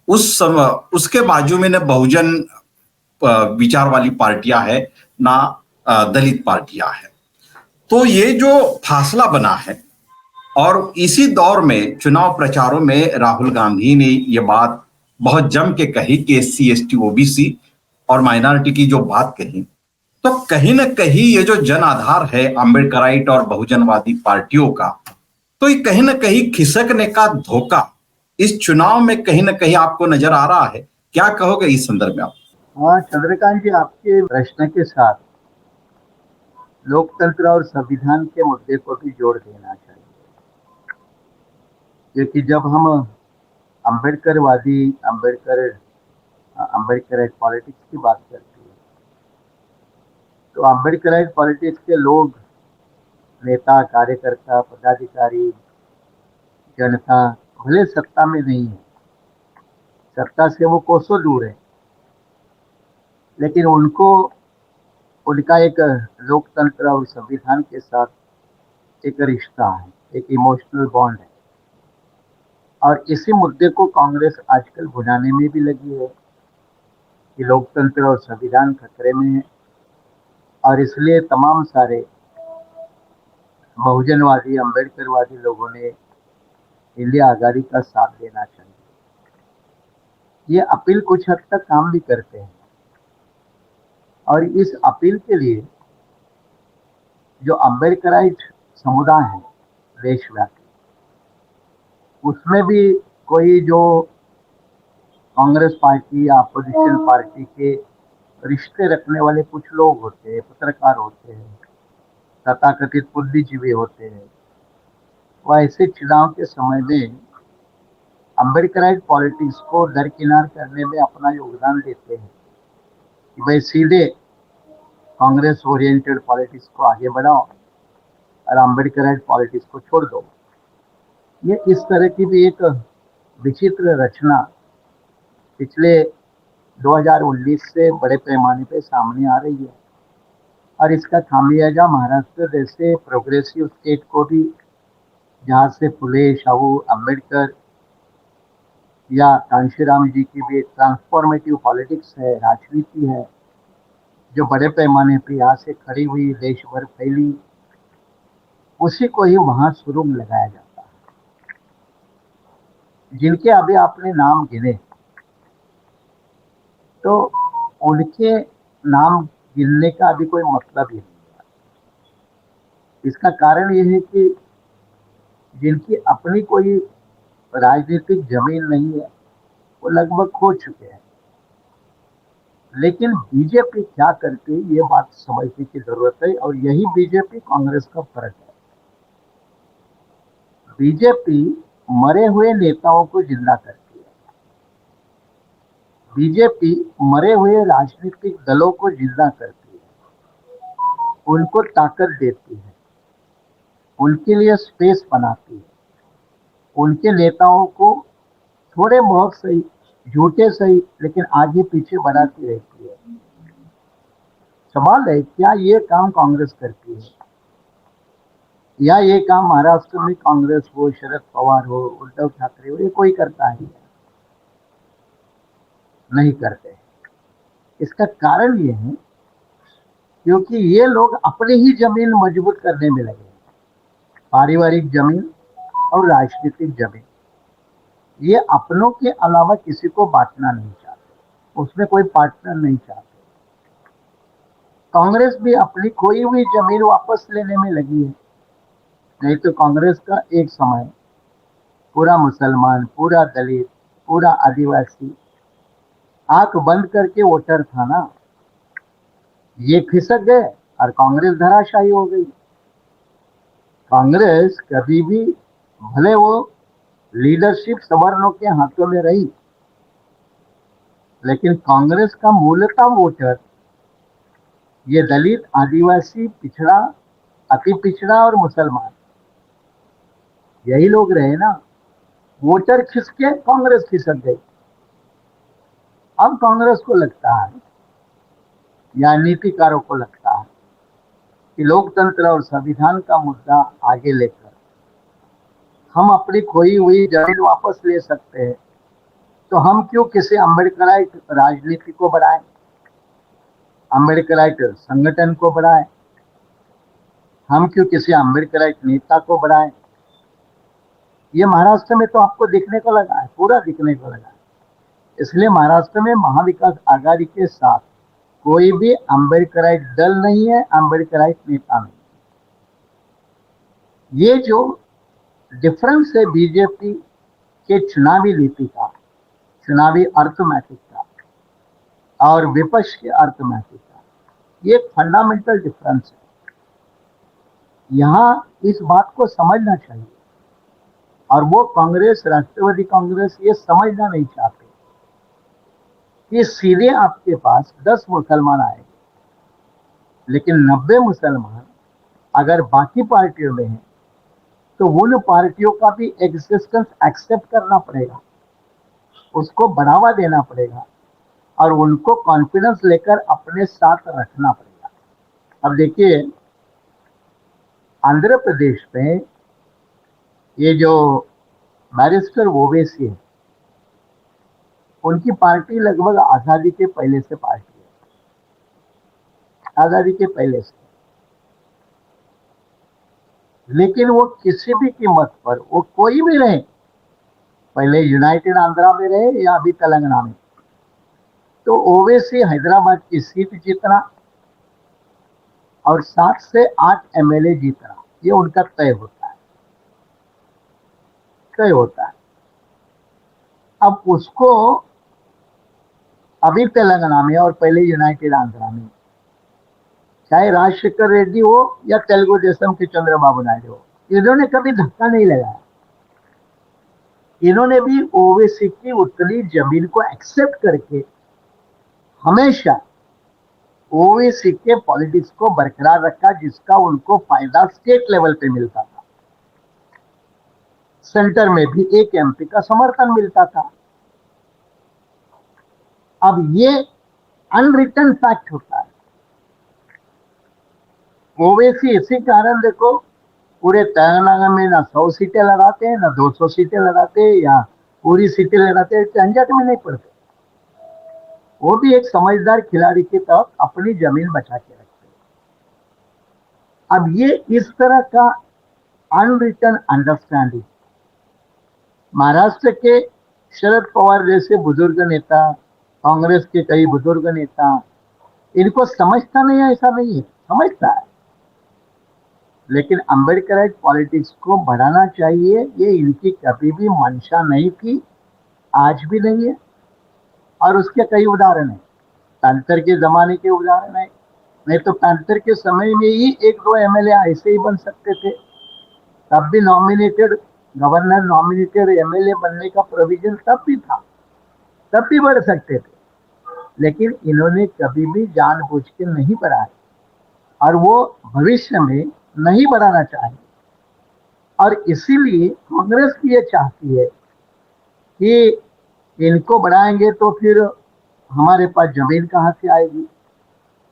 उस समय, उसके बाजू में न बहुजन विचार वाली पार्टियां है, ना दलित पार्टियां है। तो ये जो फासला बना है, और इसी दौर में चुनाव प्रचारों में राहुल गांधी ने ये बात बहुत जम के कही कि SC ST OBC और माइनॉरिटी की जो बात कही, तो कहीं ना कहीं ये जो जन आधार है अम्बेडकराइट और बहुजनवादी पार्टियों का, तो ये कहीं ना कहीं खिसकने का धोखा इस चुनाव में कहीं ना कहीं आपको नजर आ रहा है। क्या कहोगे इस संदर्भ में आप? हाँ चंद्रकांत जी, आपके प्रश्न के साथ लोकतंत्र और संविधान के मुद्दे को भी जोड़ देना चाहिए, क्योंकि जब हम अम्बेडकरवादी अम्बेडकराइट पॉलिटिक्स की बात करते हैं तो अम्बेडकराइट पॉलिटिक्स के लोग, नेता, कार्यकर्ता, पदाधिकारी जनता भले सत्ता में नहीं है, सत्ता से वो कोसों दूर है, लेकिन उनको उनका एक लोकतंत्र और संविधान के साथ एक रिश्ता है, एक इमोशनल बॉन्ड है। और इसी मुद्दे को कांग्रेस आजकल भुनाने में भी लगी है कि लोकतंत्र और संविधान खतरे में है, और इसलिए तमाम सारे बहुजनवादी अम्बेडकरवादी लोगों ने इंडिया आज़ादी का साथ देना चाहिए। ये अपील कुछ हद तक काम भी करते हैं, और इस अपील के लिए जो अम्बेडकराइट समुदाय है देशव्यापी, उसमें भी कोई जो कांग्रेस पार्टी या अपोजिशन पार्टी के रिश्ते रखने वाले कुछ लोग होते हैं, पत्रकार होते हैं, तथाकथित बुद्धिजीवी होते हैं, वह ऐसे चुनाव के समय में अम्बेडकराइट पॉलिटिक्स को दरकिनार करने में अपना योगदान देते हैं कि भाई सीधे कांग्रेस ओरिएंटेड पॉलिटिक्स को आगे बढ़ाओ और अम्बेडकराइट पॉलिटिक्स को छोड़ दो। ये इस तरह की भी एक विचित्र रचना पिछले 2019 से बड़े पैमाने पे सामने आ रही है, और इसका खामियाजा महाराष्ट्र जैसे प्रोग्रेसिव स्टेट को भी, जहाँ से फुले शाहू अम्बेडकर या कांशीराम जी की भी ट्रांसफॉर्मेटिव पॉलिटिक्स है, राजनीति है, जो बड़े पैमाने पर यहाँ से खड़ी हुई, देश भर फैली, उसी को ही वहाँ सुरुंग लगाया जाता है। जिनके अभी आपने नाम गिने, तो उनके नाम गिनने का अभी कोई मतलब ही नहीं है। इसका कारण यह है कि जिनकी अपनी कोई राजनीतिक जमीन नहीं है, वो लगभग खो चुके हैं। लेकिन बीजेपी क्या करती है, ये बात समझने की जरूरत है, और यही बीजेपी कांग्रेस का फर्क है। बीजेपी मरे हुए नेताओं को जिंदा करती है, बीजेपी मरे हुए राजनीतिक दलों को जिंदा करती है, उनको ताकत देती है, उनके लिए स्पेस बनाती है, उनके नेताओं को थोड़े बहुत सही, झूठे सही, लेकिन आगे पीछे बढ़ाती रहती है। सवाल है, क्या ये काम कांग्रेस करती है, या ये काम महाराष्ट्र में कांग्रेस हो, शरद पवार हो, उद्धव ठाकरे हो, ये कोई करता है? नहीं करते। इसका कारण ये है क्योंकि ये लोग अपनी ही जमीन मजबूत करने में लगे, पारिवारिक जमीन और राजनीतिक जमीन। ये अपनों के अलावा किसी को बांटना नहीं चाहते, उसमें कोई पार्टनर नहीं चाहते। कांग्रेस भी अपनी खोई हुई जमीन वापस लेने में लगी है। नहीं तो कांग्रेस का एक समय पूरा मुसलमान, पूरा दलित, पूरा आदिवासी आंख बंद करके वोटर था ना, ये खिसक गए और कांग्रेस धराशायी हो गई। कांग्रेस कभी भी, भले वो लीडरशिप सवर्णों के हाथों में रही, लेकिन कांग्रेस का मूलतः वोटर ये दलित, आदिवासी, पिछड़ा, अति पिछड़ा और मुसलमान, यही लोग रहे ना। वोटर खिसके, कांग्रेस खिसक गई। अब कांग्रेस को लगता है, या नीतिकारों को लगता है, कि लोकतंत्र और संविधान का मुद्दा आगे लेकर हम अपनी खोई हुई जमीन वापस ले सकते हैं, तो हम क्यों किसी अम्बेडकराइट राजनीति को बढ़ाएं, अम्बेडकराइट संगठन को बढ़ाएं, हम क्यों किसी अम्बेडकराइट नेता को बढ़ाएं। ये महाराष्ट्र में तो आपको दिखने को लगा है, पूरा दिखने को लगा है। इसलिए महाराष्ट्र में महाविकास आघाड़ी के साथ कोई भी अम्बेडकराइट दल नहीं है, अम्बेडकराइट नेता नहीं। ये जो डिफरेंस है बीजेपी के चुनावी नीति का, चुनावी अर्थमैटिक का और विपक्ष के अर्थमैटिक का, ये एक फंडामेंटल डिफरेंस है। यहाँ इस बात को समझना चाहिए, और वो कांग्रेस, राष्ट्रवादी कांग्रेस ये समझना नहीं चाहते कि सीधे आपके पास 10 मुसलमान आए, लेकिन 90 मुसलमान अगर बाकी पार्टियों में हैं, तो उन पार्टियों का भी एग्जिस्टेंस एक्सेप्ट करना पड़ेगा, उसको बढ़ावा देना पड़ेगा और उनको कॉन्फिडेंस लेकर अपने साथ रखना पड़ेगा। अब देखिए, आंध्र प्रदेश में ये जो बैरिस्टर ओवैसी है, उनकी पार्टी लगभग आजादी के पहले से पार्टी है, आजादी के पहले से। लेकिन वो किसी भी कीमत पर, वो कोई भी रहे, पहले यूनाइटेड आंध्रा में रहे या अभी तेलंगाना में, तो ओवैसी हैदराबाद की सीट जीतना और 7 से 8 एमएलए जीतना, ये उनका तय होता है, तय होता है। अब उसको अभी तेलंगाना में और पहले यूनाइटेड आंध्रा में, चाहे राजशेखर रेड्डी हो या तेलुगु देशम के चंद्रबाबू नायडू हो, इन्होंने कभी धक्का नहीं लगाया। इन्होंने भी ओवैसी की उतनी जमीन को एक्सेप्ट करके हमेशा ओवैसी के पॉलिटिक्स को बरकरार रखा, जिसका उनको फायदा स्टेट लेवल पे मिलता था। सेंटर में भी एक एमपी का समर्थन मिलता था। अब ये अनरिटन फैक्ट होता है। ओवैसी इसी कारण देखो पूरे तेलंगाना में ना 100 सीटें लड़ाते हैं, ना 200 सीटें लड़ाते हैं, या पूरी सीटें लड़ाते हैं, झंझट में नहीं पड़ते। वो भी एक समझदार खिलाड़ी की तरह अपनी जमीन बचा के रखते हैं। अब ये इस तरह का अनरिटन अंडरस्टैंडिंग महाराष्ट्र के शरद पवार जैसे बुजुर्ग नेता, कांग्रेस के कई बुजुर्ग नेता, इनको समझता नहीं है, ऐसा नहीं है, समझता है। लेकिन अम्बेडकराइट पॉलिटिक्स को बढ़ाना चाहिए, ये इनकी कभी भी मंशा नहीं थी, आज भी नहीं है। और उसके कई उदाहरण हैं, पैंथर के जमाने के उदाहरण है। नहीं तो पैंथर के समय में ही 1-2 एमएलए ऐसे ही बन सकते थे, तब भी नॉमिनेटेड गवर्नर, नॉमिनेटेड एमएलए बनने का प्रोविजन तब भी था, तब भी बढ़ सकते थे। लेकिन इन्होंने कभी भी जानबूझ के नहीं बढ़ाया और वो भविष्य में नहीं बढ़ाना चाहेंगे। और इसीलिए कांग्रेस भी ये चाहती है कि इनको बढ़ाएंगे तो फिर हमारे पास जमीन कहाँ से आएगी।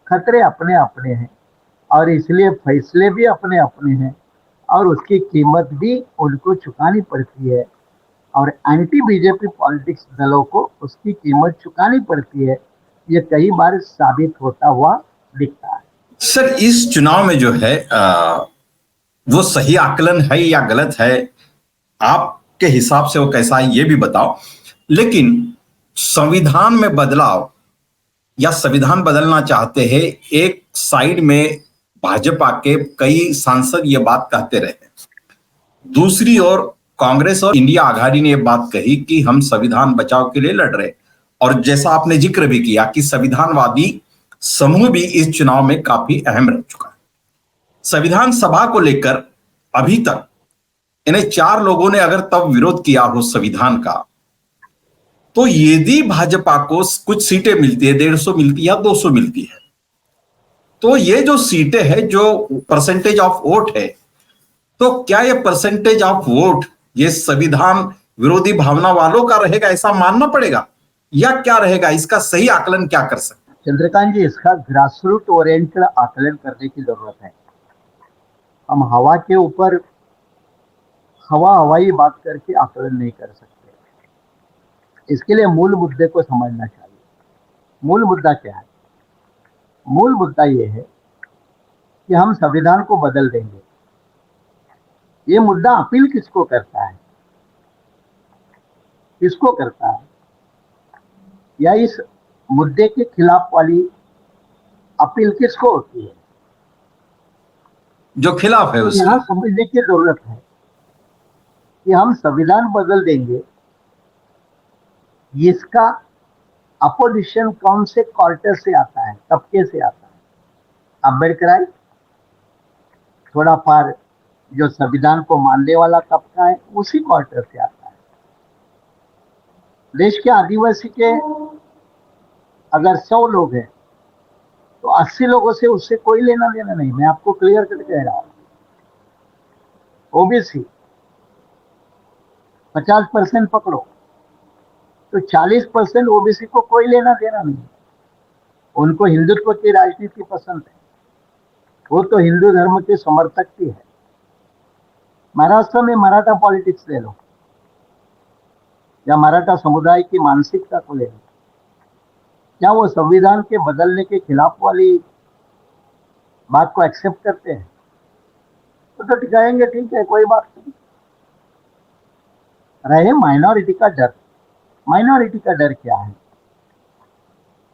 खतरे अपने अपने हैं और इसलिए फैसले भी अपने अपने हैं और उसकी कीमत भी उनको चुकानी पड़ती है। और एंटी बीजेपी पॉलिटिक्स दलों को उसकी कीमत चुकानी पड़ती है। ये कई बार साबित होता हुआ दिखता है। सर, इस चुनाव में जो है वो सही आकलन है या गलत है, आपके हिसाब से वो कैसा है ये भी बताओ। लेकिन संविधान में बदलाव या संविधान बदलना चाहते हैं, एक साइड में भाजपा के कई सांसद ये बात कहते रहे, दूसरी ओर कांग्रेस और इंडिया आघाड़ी ने यह बात कही कि हम संविधान बचाव के लिए लड़ रहे। और जैसा आपने जिक्र भी किया कि संविधानवादी समूह भी इस चुनाव में काफी अहम रह चुका है। संविधान सभा को लेकर अभी तक इन्हें 4 लोगों ने अगर तब विरोध किया हो संविधान का, तो यदि भाजपा को कुछ सीटें मिलती है, 150 मिलती है या 200 मिलती है, तो ये जो सीटें हैं, जो परसेंटेज ऑफ वोट है, तो क्या ये परसेंटेज ऑफ वोट ये संविधान विरोधी भावना वालों का रहेगा, ऐसा मानना पड़ेगा, या क्या रहेगा? इसका सही आकलन क्या कर सकते हैं? चंद्रकांत जी, इसका ग्रासरूट ओरिएंटेड आकलन करने की जरूरत है। हम हवा के ऊपर हवाई बात करके आकलन नहीं कर सकते। इसके लिए मूल मुद्दे को समझना चाहिए। मूल मुद्दा क्या है? मूल मुद्दा यह है कि हम संविधान को बदल देंगे। ये मुद्दा अपील किसको करता है? किसको करता है? या इस मुद्दे के खिलाफ वाली अपील किसको होती है? जो खिलाफ है उसकी। यहां समझने की जरूरत है कि हम संविधान बदल देंगे, इसका अपोजिशन कौन से क्वार्टर से आता है, तबके से आता है? अम्बेडकराइट, थोड़ा फार जो संविधान को मानने वाला तबका है, उसी क्वार्टर से आता है। देश के आदिवासी के अगर 100 लोग हैं तो 80 लोगों से उससे कोई लेना देना नहीं। मैं आपको क्लियर करके कह रहा हूं। ओबीसी 50% पकड़ो तो 40% ओबीसी को कोई लेना देना नहीं। उनको हिंदुत्व की राजनीति पसंद है, वो तो हिंदू धर्म के समर्थक भी है। महाराष्ट्र में मराठा पॉलिटिक्स ले लो या मराठा समुदाय की मानसिकता को ले लो, क्या वो संविधान के बदलने के खिलाफ वाली बात को एक्सेप्ट करते हैं? तो टिकाएंगे, ठीक है, कोई बात नहीं। रहे माइनॉरिटी का डर। माइनॉरिटी का डर क्या है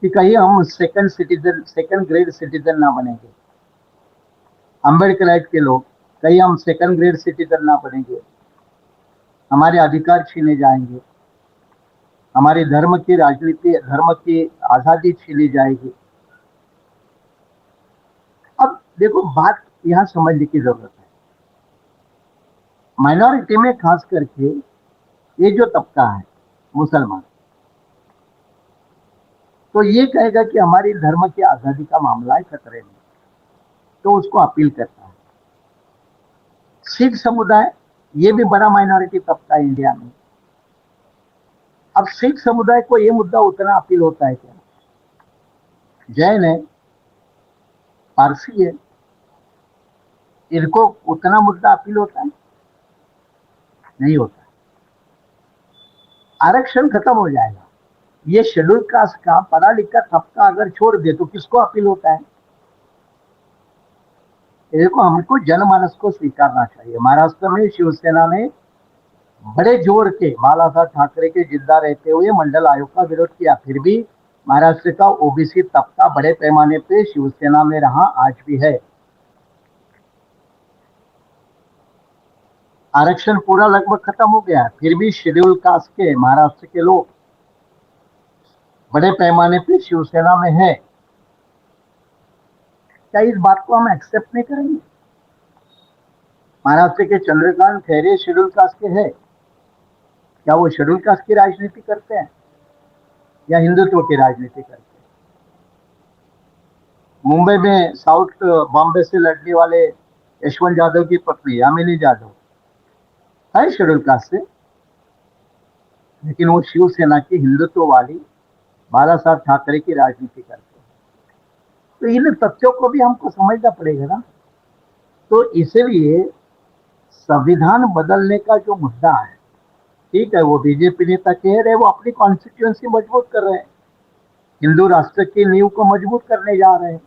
कि कहीं हम सेकंड ग्रेड सिटीजन ना बनेंगे। अम्बेडकराइट के लोग, कहीं हम सेकंड ग्रेड सिटीजन ना बनेंगे, हमारे अधिकार छीने जाएंगे, हमारी धर्म की राजनीति, धर्म की आजादी छीनी जाएगी। अब देखो, बात यहां समझने की जरूरत है। माइनॉरिटी में खास करके ये जो तबका है मुसलमान, तो ये कहेगा कि हमारी धर्म की आजादी का मामला है खतरे में, तो उसको अपील करता है। सिख समुदाय, ये भी बड़ा माइनॉरिटी तबका है इंडिया में। अब सिख समुदाय को ये मुद्दा उतना अपील होता है क्या? जैन है, पारसी है, इनको उतना मुद्दा अपील होता है? नहीं होता। आरक्षण खत्म हो जाएगा, ये शेड्यूल कास्ट का पढ़ा लिखा तबका अगर छोड़ दे तो किसको अपील होता है? देखो, हमको जनमानस को स्वीकारना चाहिए। महाराष्ट्र में शिवसेना ने बड़े जोर के बाला साहब ठाकरे के जिद्दा रहते हुए मंडल आयोग का विरोध किया, फिर भी महाराष्ट्र का ओबीसी तबका बड़े पैमाने पे शिवसेना में रहा, आज भी है। आरक्षण पूरा लगभग खत्म हो गया, फिर भी शेड्यूल कास्ट के महाराष्ट्र के लोग बड़े पैमाने पे शिवसेना में है। क्या इस बात को हम एक्सेप्ट नहीं करेंगे? महाराष्ट्र के चंद्रकांत खैरे शेड्यूल कास्ट के है, क्या वो शेड्यूल कास्ट की राजनीति करते हैं या हिंदुत्व की राजनीति करते हैं? मुंबई में साउथ बॉम्बे से लड़ने वाले यशवंत यादव की पत्नी यामिनी यादव है शेड्यूल कास्ट से, लेकिन वो शिवसेना की हिंदुत्व वाली बाला साहब ठाकरे की राजनीति करते हैं। तो इन तथ्यों को भी हमको समझना पड़ेगा ना। तो इसलिए संविधान बदलने का जो मुद्दा है, ठीक है, वो बीजेपी नेता कह रहे, वो अपनी कॉन्स्टिट्यूएंसी मजबूत कर रहे हैं, हिंदू राष्ट्र की नींव को मजबूत करने जा रहे हैं,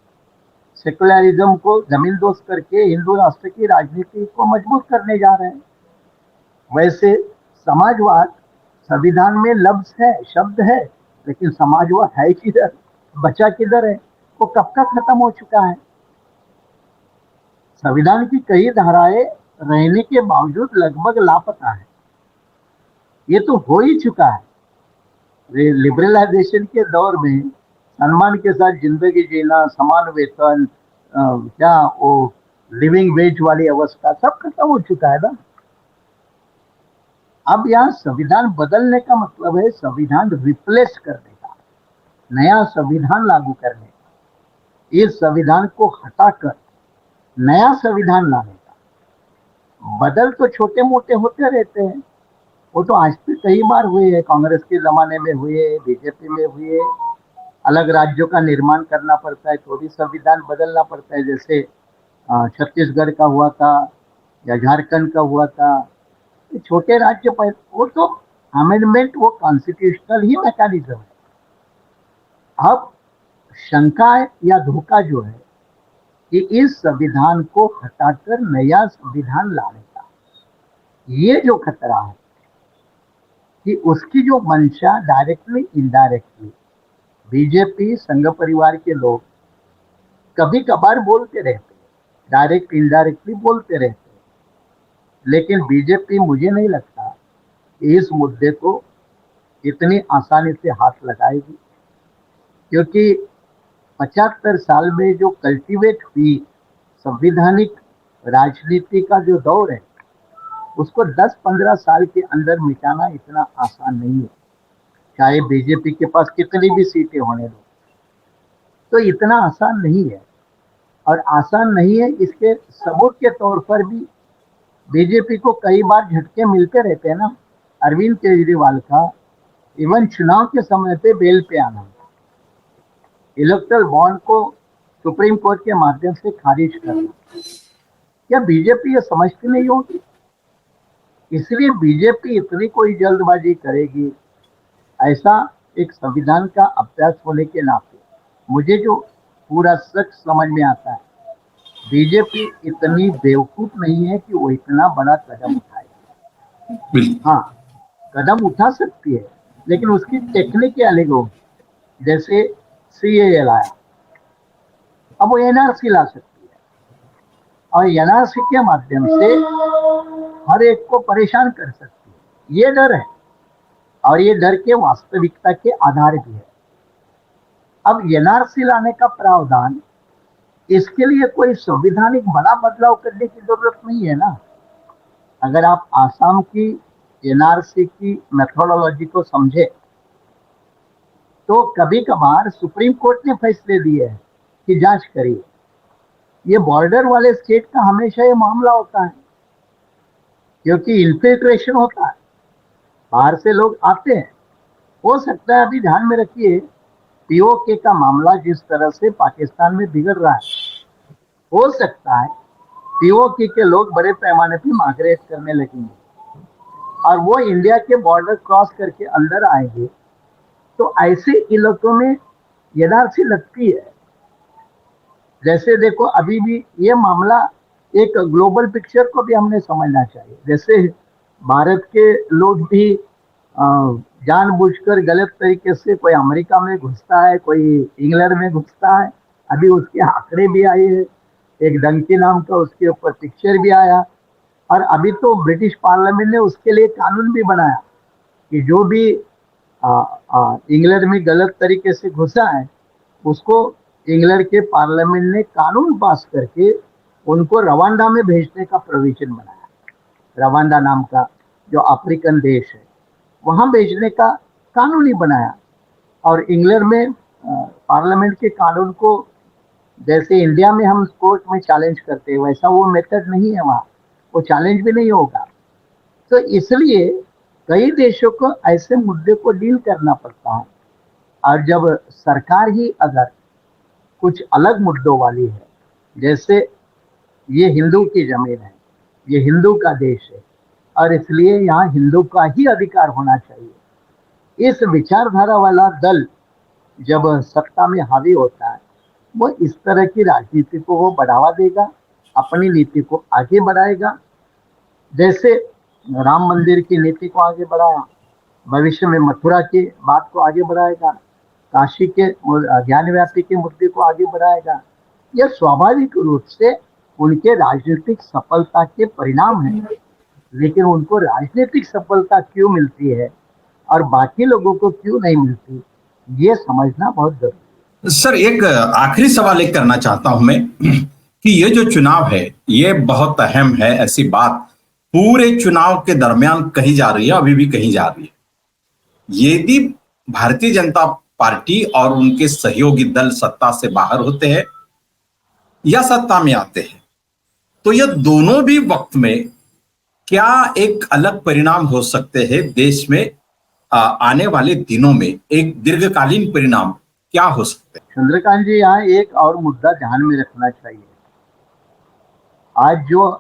सेकुलरिज्म को जमीन दोस्त करके हिंदू राष्ट्र की राजनीति को मजबूत करने जा रहे हैं। वैसे समाजवाद संविधान में लफ्ज है, शब्द है, लेकिन समाजवाद है किधर, बचा किधर है? वो कब का खत्म हो चुका है। संविधान की कई धाराएं रहने के बावजूद लगभग लापता है। ये तो हो ही चुका है। लिबरलाइजेशन के दौर में सम्मान के साथ जिंदगी जीना, समान वेतन, क्या वो लिविंग वेज वाली अवस्था, सब खत्म हो चुका है ना। अब यहाँ संविधान बदलने का मतलब है संविधान रिप्लेस करने का, नया संविधान लागू करने का, इस संविधान को हटाकर नया संविधान लाने का। बदल तो छोटे मोटे होते रहते हैं, वो तो आज भी कई बार हुए हैं, कांग्रेस के जमाने में हुए, बीजेपी में हुए। अलग राज्यों का निर्माण करना पड़ता है तो भी संविधान बदलना पड़ता है, जैसे छत्तीसगढ़ का हुआ था या झारखंड का हुआ था। छोटे राज्य पर वो तो अमेंडमेंट, वो कॉन्स्टिट्यूशनल ही मैकेनिज्म है। अब शंका या धोखा जो है कि इस संविधान को हटाकर नया संविधान लाने का, ये जो खतरा है कि उसकी जो मंशा डायरेक्टली इनडायरेक्टली बीजेपी संघ परिवार के लोग कभी कभार बोलते रहते, डायरेक्ट इनडायरेक्टली बोलते रहते, लेकिन बीजेपी मुझे नहीं लगता कि इस मुद्दे को इतनी आसानी से हाथ लगाएगी, क्योंकि 75 साल में जो कल्टीवेट हुई संवैधानिक राजनीति का जो दौर है, उसको 10-15 साल के अंदर मिटाना इतना आसान नहीं है, चाहे बीजेपी के पास कितनी भी सीटें होने दो। तो इतना आसान नहीं है, और आसान नहीं है इसके सबूत के तौर पर भी बीजेपी को कई बार झटके मिलते रहते हैं ना। अरविंद केजरीवाल का इवन चुनाव के समय पे बेल पे आना, इलेक्टोरल बॉन्ड को सुप्रीम कोर्ट के माध्यम से खारिज करना, क्या बीजेपी ये समझती नहीं होगी? इसलिए बीजेपी इतनी कोई जल्दबाजी करेगी, ऐसा एक संविधान का अभ्यास होने के नाते मुझे जो पूरा सच समझ में आता है, बीजेपी इतनी बेवकूफ नहीं है कि वो इतना बड़ा कदम उठाए। बिल्कुल। हाँ, कदम उठा सकती है, लेकिन उसकी टेक्निक क्या अलग होगी। जैसे सीएए लाया, अब वो एनआरसी ला सकती है और एनआरसी के माध्यम से हर एक को परेशान कर सकती है। ये डर है और ये डर के वास्तविकता के आधार भी है। अब एनआरसी लाने का प्रावधान, इसके लिए कोई संवैधानिक बड़ा बदलाव करने की जरूरत नहीं है ना। अगर आप आसाम की एनआरसी की मेथोडोलॉजी को समझे तो कभी कभार सुप्रीम कोर्ट ने फैसले दिए हैं कि जांच करिए। ये बॉर्डर वाले स्टेट का हमेशा ये मामला होता है, क्योंकि इन्फिल्ट्रेशन होता है, बाहर से लोग आते हैं। हो सकता है, अभी ध्यान में रखिए, पीओके का मामला जिस तरह से पाकिस्तान में बिगड़ रहा है, हो सकता है पीओके के लोग बड़े पैमाने पर माइग्रेट करने लगेंगे और वो इंडिया के बॉर्डर क्रॉस करके अंदर आएंगे, तो ऐसे इलाकों में एनआरसी लगती है। जैसे देखो, अभी भी ये मामला एक ग्लोबल पिक्चर को भी हमने समझना चाहिए। जैसे भारत के लोग भी जानबूझकर गलत तरीके से, कोई अमेरिका में घुसता है, कोई इंग्लैंड में घुसता है। अभी उसके आंकड़े भी आए हैं, एक डंकी नाम का उसके ऊपर पिक्चर भी आया, और अभी तो ब्रिटिश पार्लियामेंट ने उसके लिए कानून भी बनाया कि जो भी इंग्लैंड में गलत तरीके से घुसा है, उसको इंग्लैंड के पार्लियामेंट ने कानून पास करके उनको रवांडा में भेजने का प्रोविजन बनाया। रवांडा नाम का जो अफ्रीकन देश है, वहां भेजने का कानून ही बनाया। और इंग्लैंड में पार्लियामेंट के कानून को जैसे इंडिया में हम कोर्ट में चैलेंज करते हैं, वैसा वो मेथड नहीं है वहाँ, वो चैलेंज भी नहीं होगा। तो इसलिए कई देशों को ऐसे मुद्दे को डील करना पड़ता है। और जब सरकार ही अगर कुछ अलग मुद्दों वाली है, जैसे ये हिंदू की जमीन है, ये हिंदू का देश है और इसलिए यहाँ हिंदू का ही अधिकार होना चाहिए, इस विचारधारा वाला दल जब सत्ता में हावी होता है, वो इस तरह की राजनीति को वो बढ़ावा देगा, अपनी नीति को आगे बढ़ाएगा। जैसे राम मंदिर की नीति को आगे बढ़ाया, भविष्य में मथुरा की बात को आगे बढ़ाएगा, काशी के ज्ञान व्यापी के मुद्दे को आगे बढ़ाएगा। यह स्वाभाविक रूप से उनके राजनीतिक सफलता के परिणाम है। लेकिन उनको राजनीतिक सफलता क्यों मिलती है और बाकी लोगों को क्यों नहीं मिलती, ये समझना बहुत जरूरी है। सर, एक आखिरी सवाल एक करना चाहता हूं मैं कि ये जो चुनाव है ये बहुत अहम है, ऐसी बात पूरे चुनाव के दरमियान कही जा रही है, अभी भी कही जा रही है। यदि भारतीय जनता पार्टी और उनके सहयोगी दल सत्ता से बाहर होते हैं या सत्ता में आते हैं, तो ये दोनों भी वक्त में क्या एक अलग परिणाम हो सकते हैं देश में? आने वाले दिनों में एक दीर्घकालीन परिणाम क्या हो सकते हैं? चंद्रकांत जी, यहाँ एक और मुद्दा ध्यान में रखना चाहिए। आज जो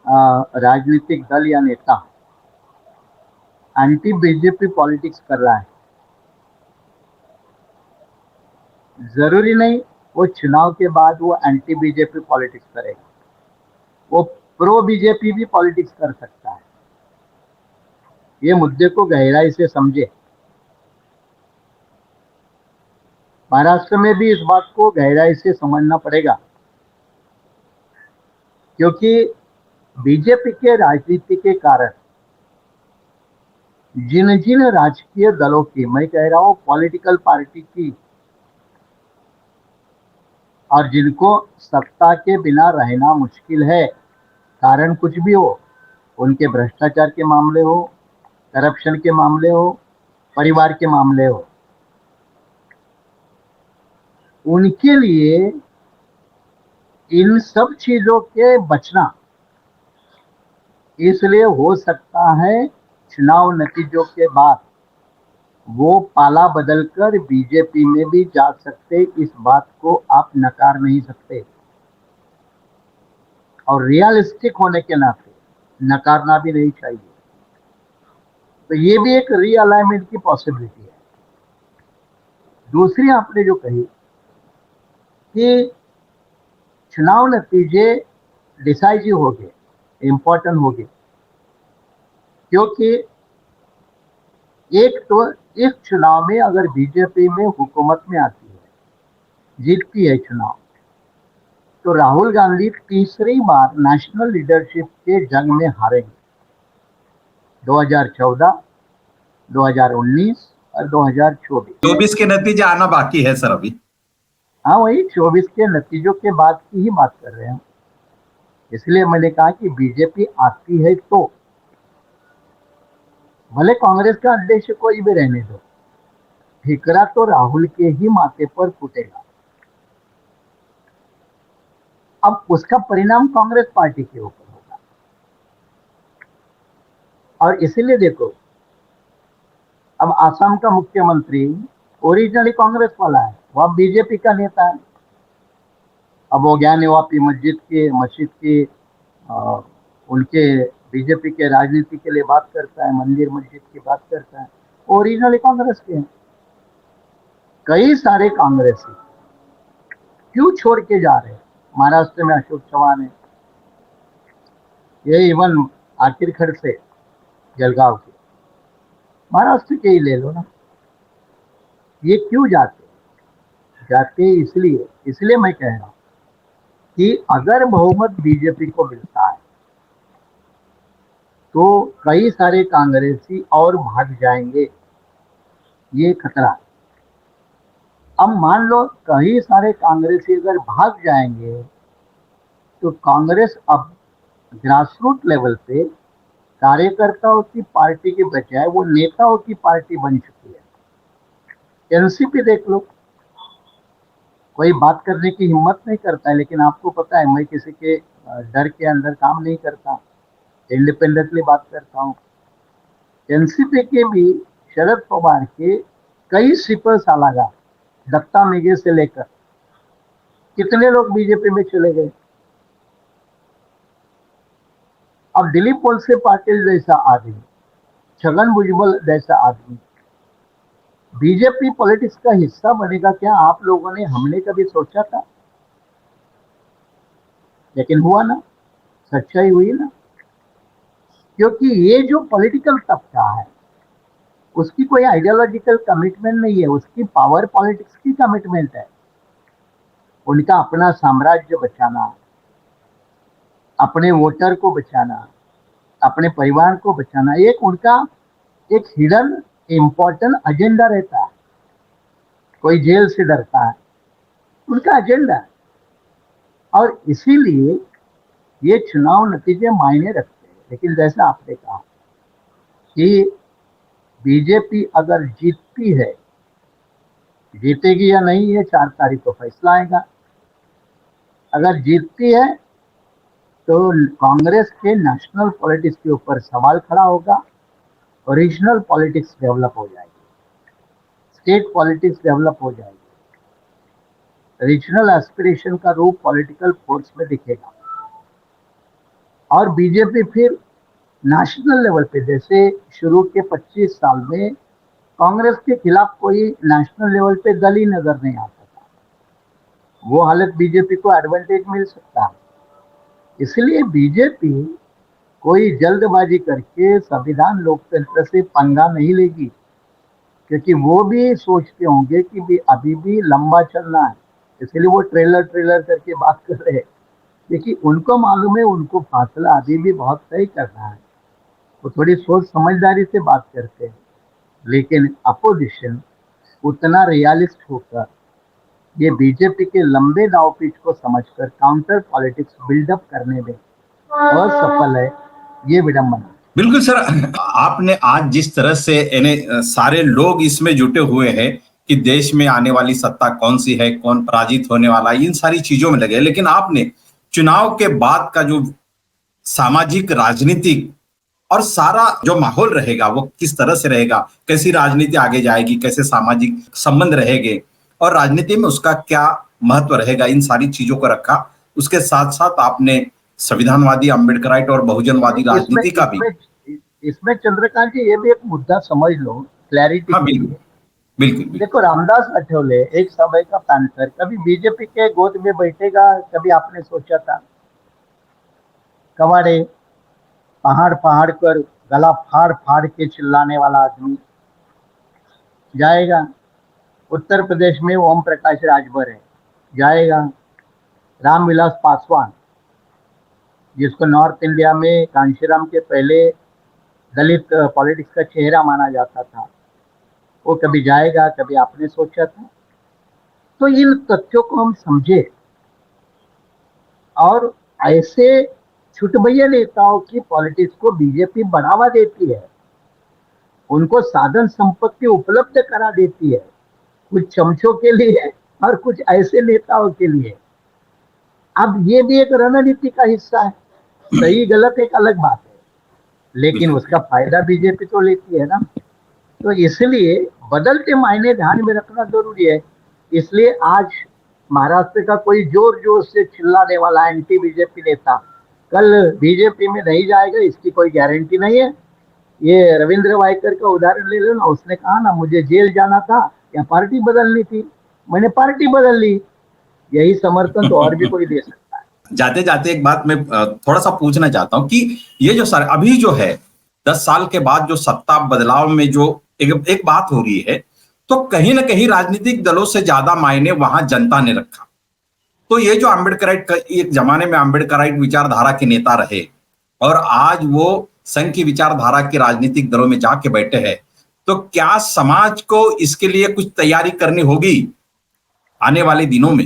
राजनीतिक दल या नेता एंटी बीजेपी पॉलिटिक्स कर रहा है, जरूरी नहीं वो चुनाव के बाद वो एंटी बीजेपी पॉलिटिक्स करेगा, वो प्रो बीजेपी भी पॉलिटिक्स कर सकता है। ये मुद्दे को गहराई से समझे। महाराष्ट्र में भी इस बात को गहराई से समझना पड़ेगा, क्योंकि बीजेपी के राजनीति के कारण जिन जिन राजकीय दलों की, मैं कह रहा हूं पॉलिटिकल पार्टी की, और जिनको सत्ता के बिना रहना मुश्किल है, कारण कुछ भी हो, उनके भ्रष्टाचार के मामले हो, करप्शन के मामले हो, परिवार के मामले हो, उनके लिए इन सब चीजों के बचना इसलिए हो सकता है चुनाव नतीजों के बाद वो पाला बदलकर बीजेपी में भी जा सकते, इस बात को आप नकार नहीं सकते और रियलिस्टिक होने के नाते नकारना भी नहीं चाहिए। तो ये भी एक रीअलाइनमेंट की पॉसिबिलिटी है। दूसरी आपने जो कही कि चुनाव नतीजे डिसाइसिव हो गए, इंपॉर्टेंट हो गए, क्योंकि एक तो इस चुनाव में अगर बीजेपी में हुकूमत में आती है, जीतती है चुनाव, तो राहुल गांधी तीसरी बार नेशनल लीडरशिप के जंग में हारेंगे। 2014, 2019 और 2024। 24 के नतीजे आना बाकी है सर अभी। हाँ, वही 24 के नतीजों के बाद की ही बात कर रहे हैं। इसलिए मैंने कहा कि बीजेपी आती है तो भले कांग्रेस का अध्यक्ष कोई भी रहने दो, ठिकरा तो राहुल के ही माथे पर फूटेगा। अब उसका परिणाम कांग्रेस पार्टी के ऊपर होगा। और इसीलिए देखो, अब आसाम का मुख्यमंत्री ओरिजिनली कांग्रेस वाला है, वह बीजेपी का नेता है। अब वो ज्ञान वापी मस्जिद की उनके बीजेपी के राजनीति के लिए बात करता है, मंदिर मस्जिद की बात करता है, ओरिजिनली कांग्रेस के हैं। कई सारे कांग्रेसी क्यों छोड़ के जा रहे हैं? महाराष्ट्र में अशोक चव्हाण है, ये इवन आखिर खड़ से जलगांव के, महाराष्ट्र के ही ले लो ना। ये क्यों जाते इसलिए मैं कह रहा हूं कि अगर बहुमत बीजेपी को मिलता है तो कई सारे कांग्रेसी और भाग जाएंगे, ये खतरा है। अब मान लो कई सारे कांग्रेसी अगर भाग जाएंगे तो कांग्रेस अब ग्रासरूट लेवल पे कार्यकर्ताओं की पार्टी के बजाय वो नेताओं की पार्टी बन चुकी है। एनसीपी देख लो, कोई बात करने की हिम्मत नहीं करता है, लेकिन आपको पता है मैं किसी के डर के अंदर काम नहीं करता, इंडिपेंडेंटली बात करता हूँ। एनसीपी के भी शरद पवार के कई स्वीपर सालागा, दत्ता मेघे से लेकर कितने लोग बीजेपी में चले गए। अब दिलीप वलसे पाटिल जैसा आदमी, छगन भुजबल जैसा आदमी बीजेपी पॉलिटिक्स का हिस्सा बनेगा, क्या आप लोगों ने, हमने कभी सोचा था? लेकिन हुआ ना, सच्चाई हुई ना। क्योंकि ये जो पॉलिटिकल तबका है उसकी कोई आइडियोलॉजिकल कमिटमेंट नहीं है, उसकी पावर पॉलिटिक्स की कमिटमेंट है। उनका अपना साम्राज्य बचाना, अपने वोटर को बचाना, अपने परिवार को बचाना, एक उनका एक हिडन इंपॉर्टेंट एजेंडा रहता है। कोई जेल से डरता है, उनका एजेंडा है। और इसीलिए ये चुनाव नतीजे मायने रखते हैं। लेकिन जैसा आपने कहा कि बीजेपी अगर जीतती है, जीतेगी या नहीं ये 4 तारीख को फैसला आएगा। अगर जीतती है तो कांग्रेस के नेशनल पॉलिटिक्स के ऊपर सवाल खड़ा होगा, रीजनल पॉलिटिक्स डेवलप हो जाएगी, स्टेट पॉलिटिक्स डेवलप हो जाएगी, रीजनल एस्पिरेशन का रूप पॉलिटिकल फोर्स में दिखेगा। और बीजेपी फिर नेशनल लेवल पे, जैसे शुरू के 25 साल में कांग्रेस के खिलाफ कोई नेशनल लेवल पे दल ही नजर नहीं आता था, वो हालत बीजेपी को एडवांटेज मिल सकता है। इसलिए बीजेपी कोई जल्दबाजी करके संविधान लोकतंत्र से पंगा नहीं लेगी, क्योंकि वो भी सोचते होंगे कि भी अभी भी लंबा चलना है। इसलिए वो ट्रेलर करके बात कर रहे हैं, क्योंकि उनको मालूम है उनको फासला अभी भी बहुत तय करना है। वो थोड़ी सोच समझदारी से बात करते हैं, लेकिन अपोजिशन उतना रियलिस्ट होकर ये बीजेपी के लंबे दावपेच को समझकर काउंटर पॉलिटिक्स बिल्डअप करने में असफल है, ये विडंबना। बिल्कुल सर, आपने आज जिस तरह से यानी सारे लोग इसमें जुटे हुए हैं कि देश में आने वाली सत्ता कौन सी है, कौन पराजित होने वाला है, इन सारी चीजों में लगे, लेकिन आपने चुनाव के बाद का जो सामाजिक राजनीतिक और सारा जो माहौल रहेगा वो किस तरह से रहेगा, कैसी राजनीति आगे जाएगी, कैसे सामाजिक संबंध रहेंगे और राजनीति में उसका क्या महत्व रहेगा, इन सारी चीजों को रखा। उसके साथ साथ आपने संविधानवादी, अम्बेडकराइट और बहुजनवादी इसमें राजनीति का भी। इसमें इसमें चंद्रकांत जी, ये भी एक मुद्दा समझ लो क्लैरिटी हाँ के बिल्कुल लिए। बिल्कुल बिल्कुल। देखो, रामदास आठवले एक समय का पैंथर, कभी बीजेपी के गोद में बैठेगा, कभी आपने सोचा था? कवाड़े, पहाड़ पहाड़ कर गला फाड़ फाड़ के चिल्लाने वाला आदमी जाएगा। उत्तर प्रदेश में ओम प्रकाश राजभर है, जाएगा। रामविलास पासवान, जिसको नॉर्थ इंडिया में कांशीराम के पहले दलित पॉलिटिक्स का चेहरा माना जाता था, वो कभी जाएगा, कभी आपने सोचा था? तो इन तथ्यों को हम समझे और ऐसे छुटभैया नेताओं की पॉलिटिक्स को बीजेपी बढ़ावा देती है, उनको साधन संपत्ति उपलब्ध करा देती है, कुछ चमचों के लिए और कुछ ऐसे नेताओं के लिए। अब ये भी एक रणनीति का हिस्सा है, सही गलत एक अलग बात है, लेकिन उसका फायदा बीजेपी तो लेती है ना। तो इसलिए बदलते मायने ध्यान में रखना जरूरी है। इसलिए आज महाराष्ट्र का कोई जोर जोर से चिल्लाने वाला एंटी बीजेपी नेता कल बीजेपी में नहीं जाएगा, इसकी कोई गारंटी नहीं है। ये रविंद्र वायकर का उदाहरण ले लो ना, उसने कहा ना, मुझे जेल जाना था या पार्टी बदलनी थी, मैंने पार्टी बदल ली। यही समर्थन तो और भी कोई दे सकता है। जाते जाते एक बात मैं थोड़ा सा पूछना चाहता हूं कि ये जो सर अभी जो है 10 साल के बाद जो सत्ता बदलाव में जो एक बात हो रही है, तो कहीं ना कहीं राजनीतिक दलों से ज्यादा मायने वहां जनता ने रखा। तो ये जो अम्बेडकराइट, एक जमाने में अम्बेडकराइट विचारधारा के नेता रहे और आज वो संघ की विचारधारा के राजनीतिक दलों में जाके बैठे हैं, तो क्या समाज को इसके लिए कुछ तैयारी करनी होगी आने वाले दिनों में?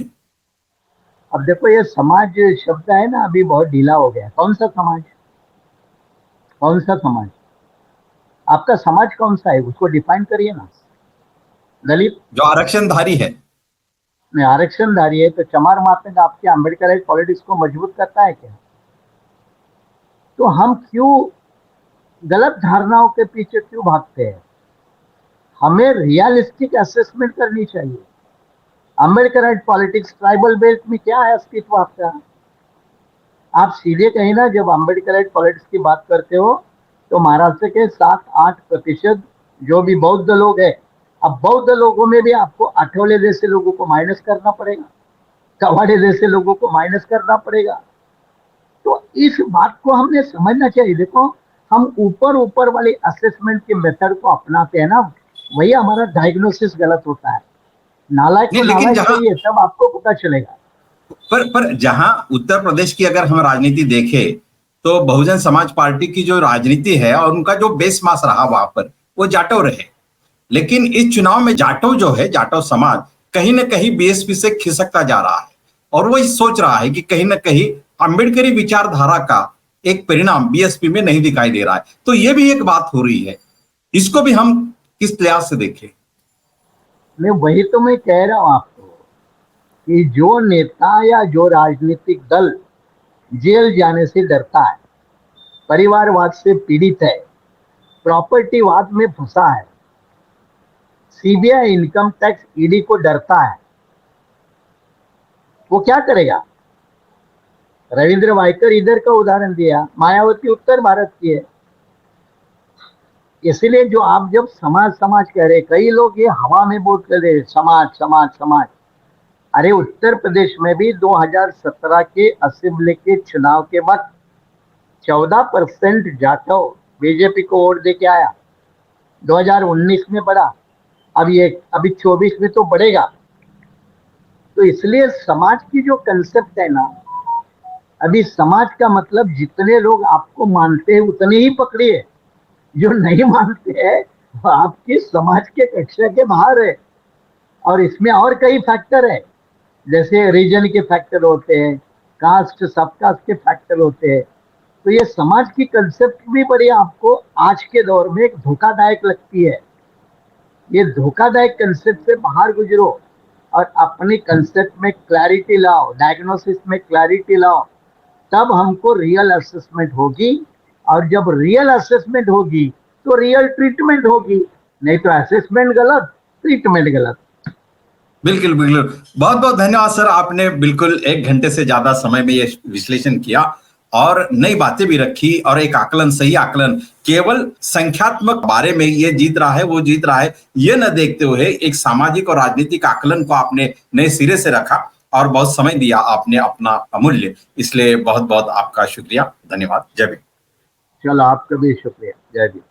अब देखो, ये समाज शब्द है ना, अभी बहुत ढीला हो गया। कौन सा समाज? कौन सा समाज? आपका समाज कौन सा है, उसको डिफाइन करिए ना। दलित जो आरक्षणधारी है। में आरक्षणधारी है तो चमार मातंग आपके अम्बेडकराइट पॉलिटिक्स को मजबूत करता है क्या? तो हम क्यों गलत धारणाओं के पीछे क्यों भागते हैं? हमें रियलिस्टिक असेसमेंट करनी चाहिए। अम्बेडकराइट पॉलिटिक्स ट्राइबल बेल्ट में क्या है अस्तित्व आपका? आप सीधे कहीं ना, जब अम्बेडकराइट पॉलिटिक्स की बात करते हो तो महाराष्ट्र के 7-8% जो भी बौद्ध लोग हैं, अब बौद्ध लोगों में भी आपको आठवले जैसे लोगों को माइनस करना पड़ेगा, कवाड़े जैसे लोगों को माइनस करना पड़ेगा। तो इस बात को हमने समझना चाहिए। देखो, हम ऊपर ऊपर वाले असेसमेंट के मेथड को अपनाते हैं ना, वही हमारा डायग्नोसिस गलत होता है। नालायक को नहीं, लेकिन नालायक जहां कहिए, तब आपको पता चलेगा। पर जहां उत्तर प्रदेश की अगर हम राजनीति देखें, तो बहुजन समाज पार्टी की जो राजनीति है और उनका जो बेस मास रहा वहां पर, वो जाटव रहे। लेकिन इस चुनाव में जाटव जो है, जाटव समाज कहीं ना कहीं बीएसपी से खिसकता जा रहा है और वो सोच रहा है कि कहीं ना कहीं अम्बेडकरी विचारधारा का एक परिणाम बीएसपी में नहीं दिखाई दे रहा है। तो ये भी एक बात हो रही है, इसको भी हम किस लिहाज से देखें? मैं वही तो मैं कह रहा हूं आपको कि जो नेता या जो राजनीतिक दल जेल जाने से डरता है, परिवारवाद से पीड़ित है, प्रॉपर्टीवाद में फंसा है, सीबीआई, इनकम टैक्स, ईडी को डरता है, वो क्या करेगा? रविंद्र वायकर इधर का उदाहरण दिया, मायावती उत्तर भारत की है। इसलिए जो आप जब समाज समाज कह रहे, कई लोग ये हवा में बोल कर रहे समाज समाज समाज। अरे उत्तर प्रदेश में भी 2017 के असेंबली के चुनाव के वक्त 14% जाटव बीजेपी को वोट दे के आया। 2019 में बढ़ा, अभी 24 में तो बढ़ेगा। तो इसलिए समाज की जो कंसेप्ट है ना, अभी समाज का मतलब जितने लोग आपको मानते हैं उतने ही पकड़िए, जो नहीं मानते हैं वो आपकी समाज के कक्षा के बाहर है। और इसमें और कई फैक्टर है, जैसे रीजन के फैक्टर होते हैं, कास्ट सब कास्ट के फैक्टर होते हैं। तो ये समाज की कंसेप्ट भी बड़ी आपको आज के दौर में एक धोखादायक लगती है। ये धोखादायक कंसेप्ट से बाहर गुजरो और अपनी कंसेप्ट में क्लैरिटी लाओ, डायग्नोसिस में क्लैरिटी लाओ, तब हमको रियल असेसमेंट होगी और जब रियल असेसमेंट होगी तो रियल ट्रीटमेंट होगी, नहीं तो असेसमेंट गलत, ट्रीटमेंट गलत। बिल्कुल बिल्कुल, बहुत बहुत धन्यवाद सर, आपने बिल्कुल 1 घंटे से ज्यादा समय में ये विश्लेषण किया और नई बातें भी रखी, और एक आकलन, सही आकलन, केवल संख्यात्मक बारे में ये जीत रहा है वो जीत रहा है ये न देखते हुए एक सामाजिक और राजनीतिक आकलन को आपने नए सिरे से रखा और बहुत समय दिया आपने अपना अमूल्य, इसलिए बहुत बहुत आपका शुक्रिया, धन्यवाद, जय भीम। चलो, आपका भी शुक्रिया, जय भीम।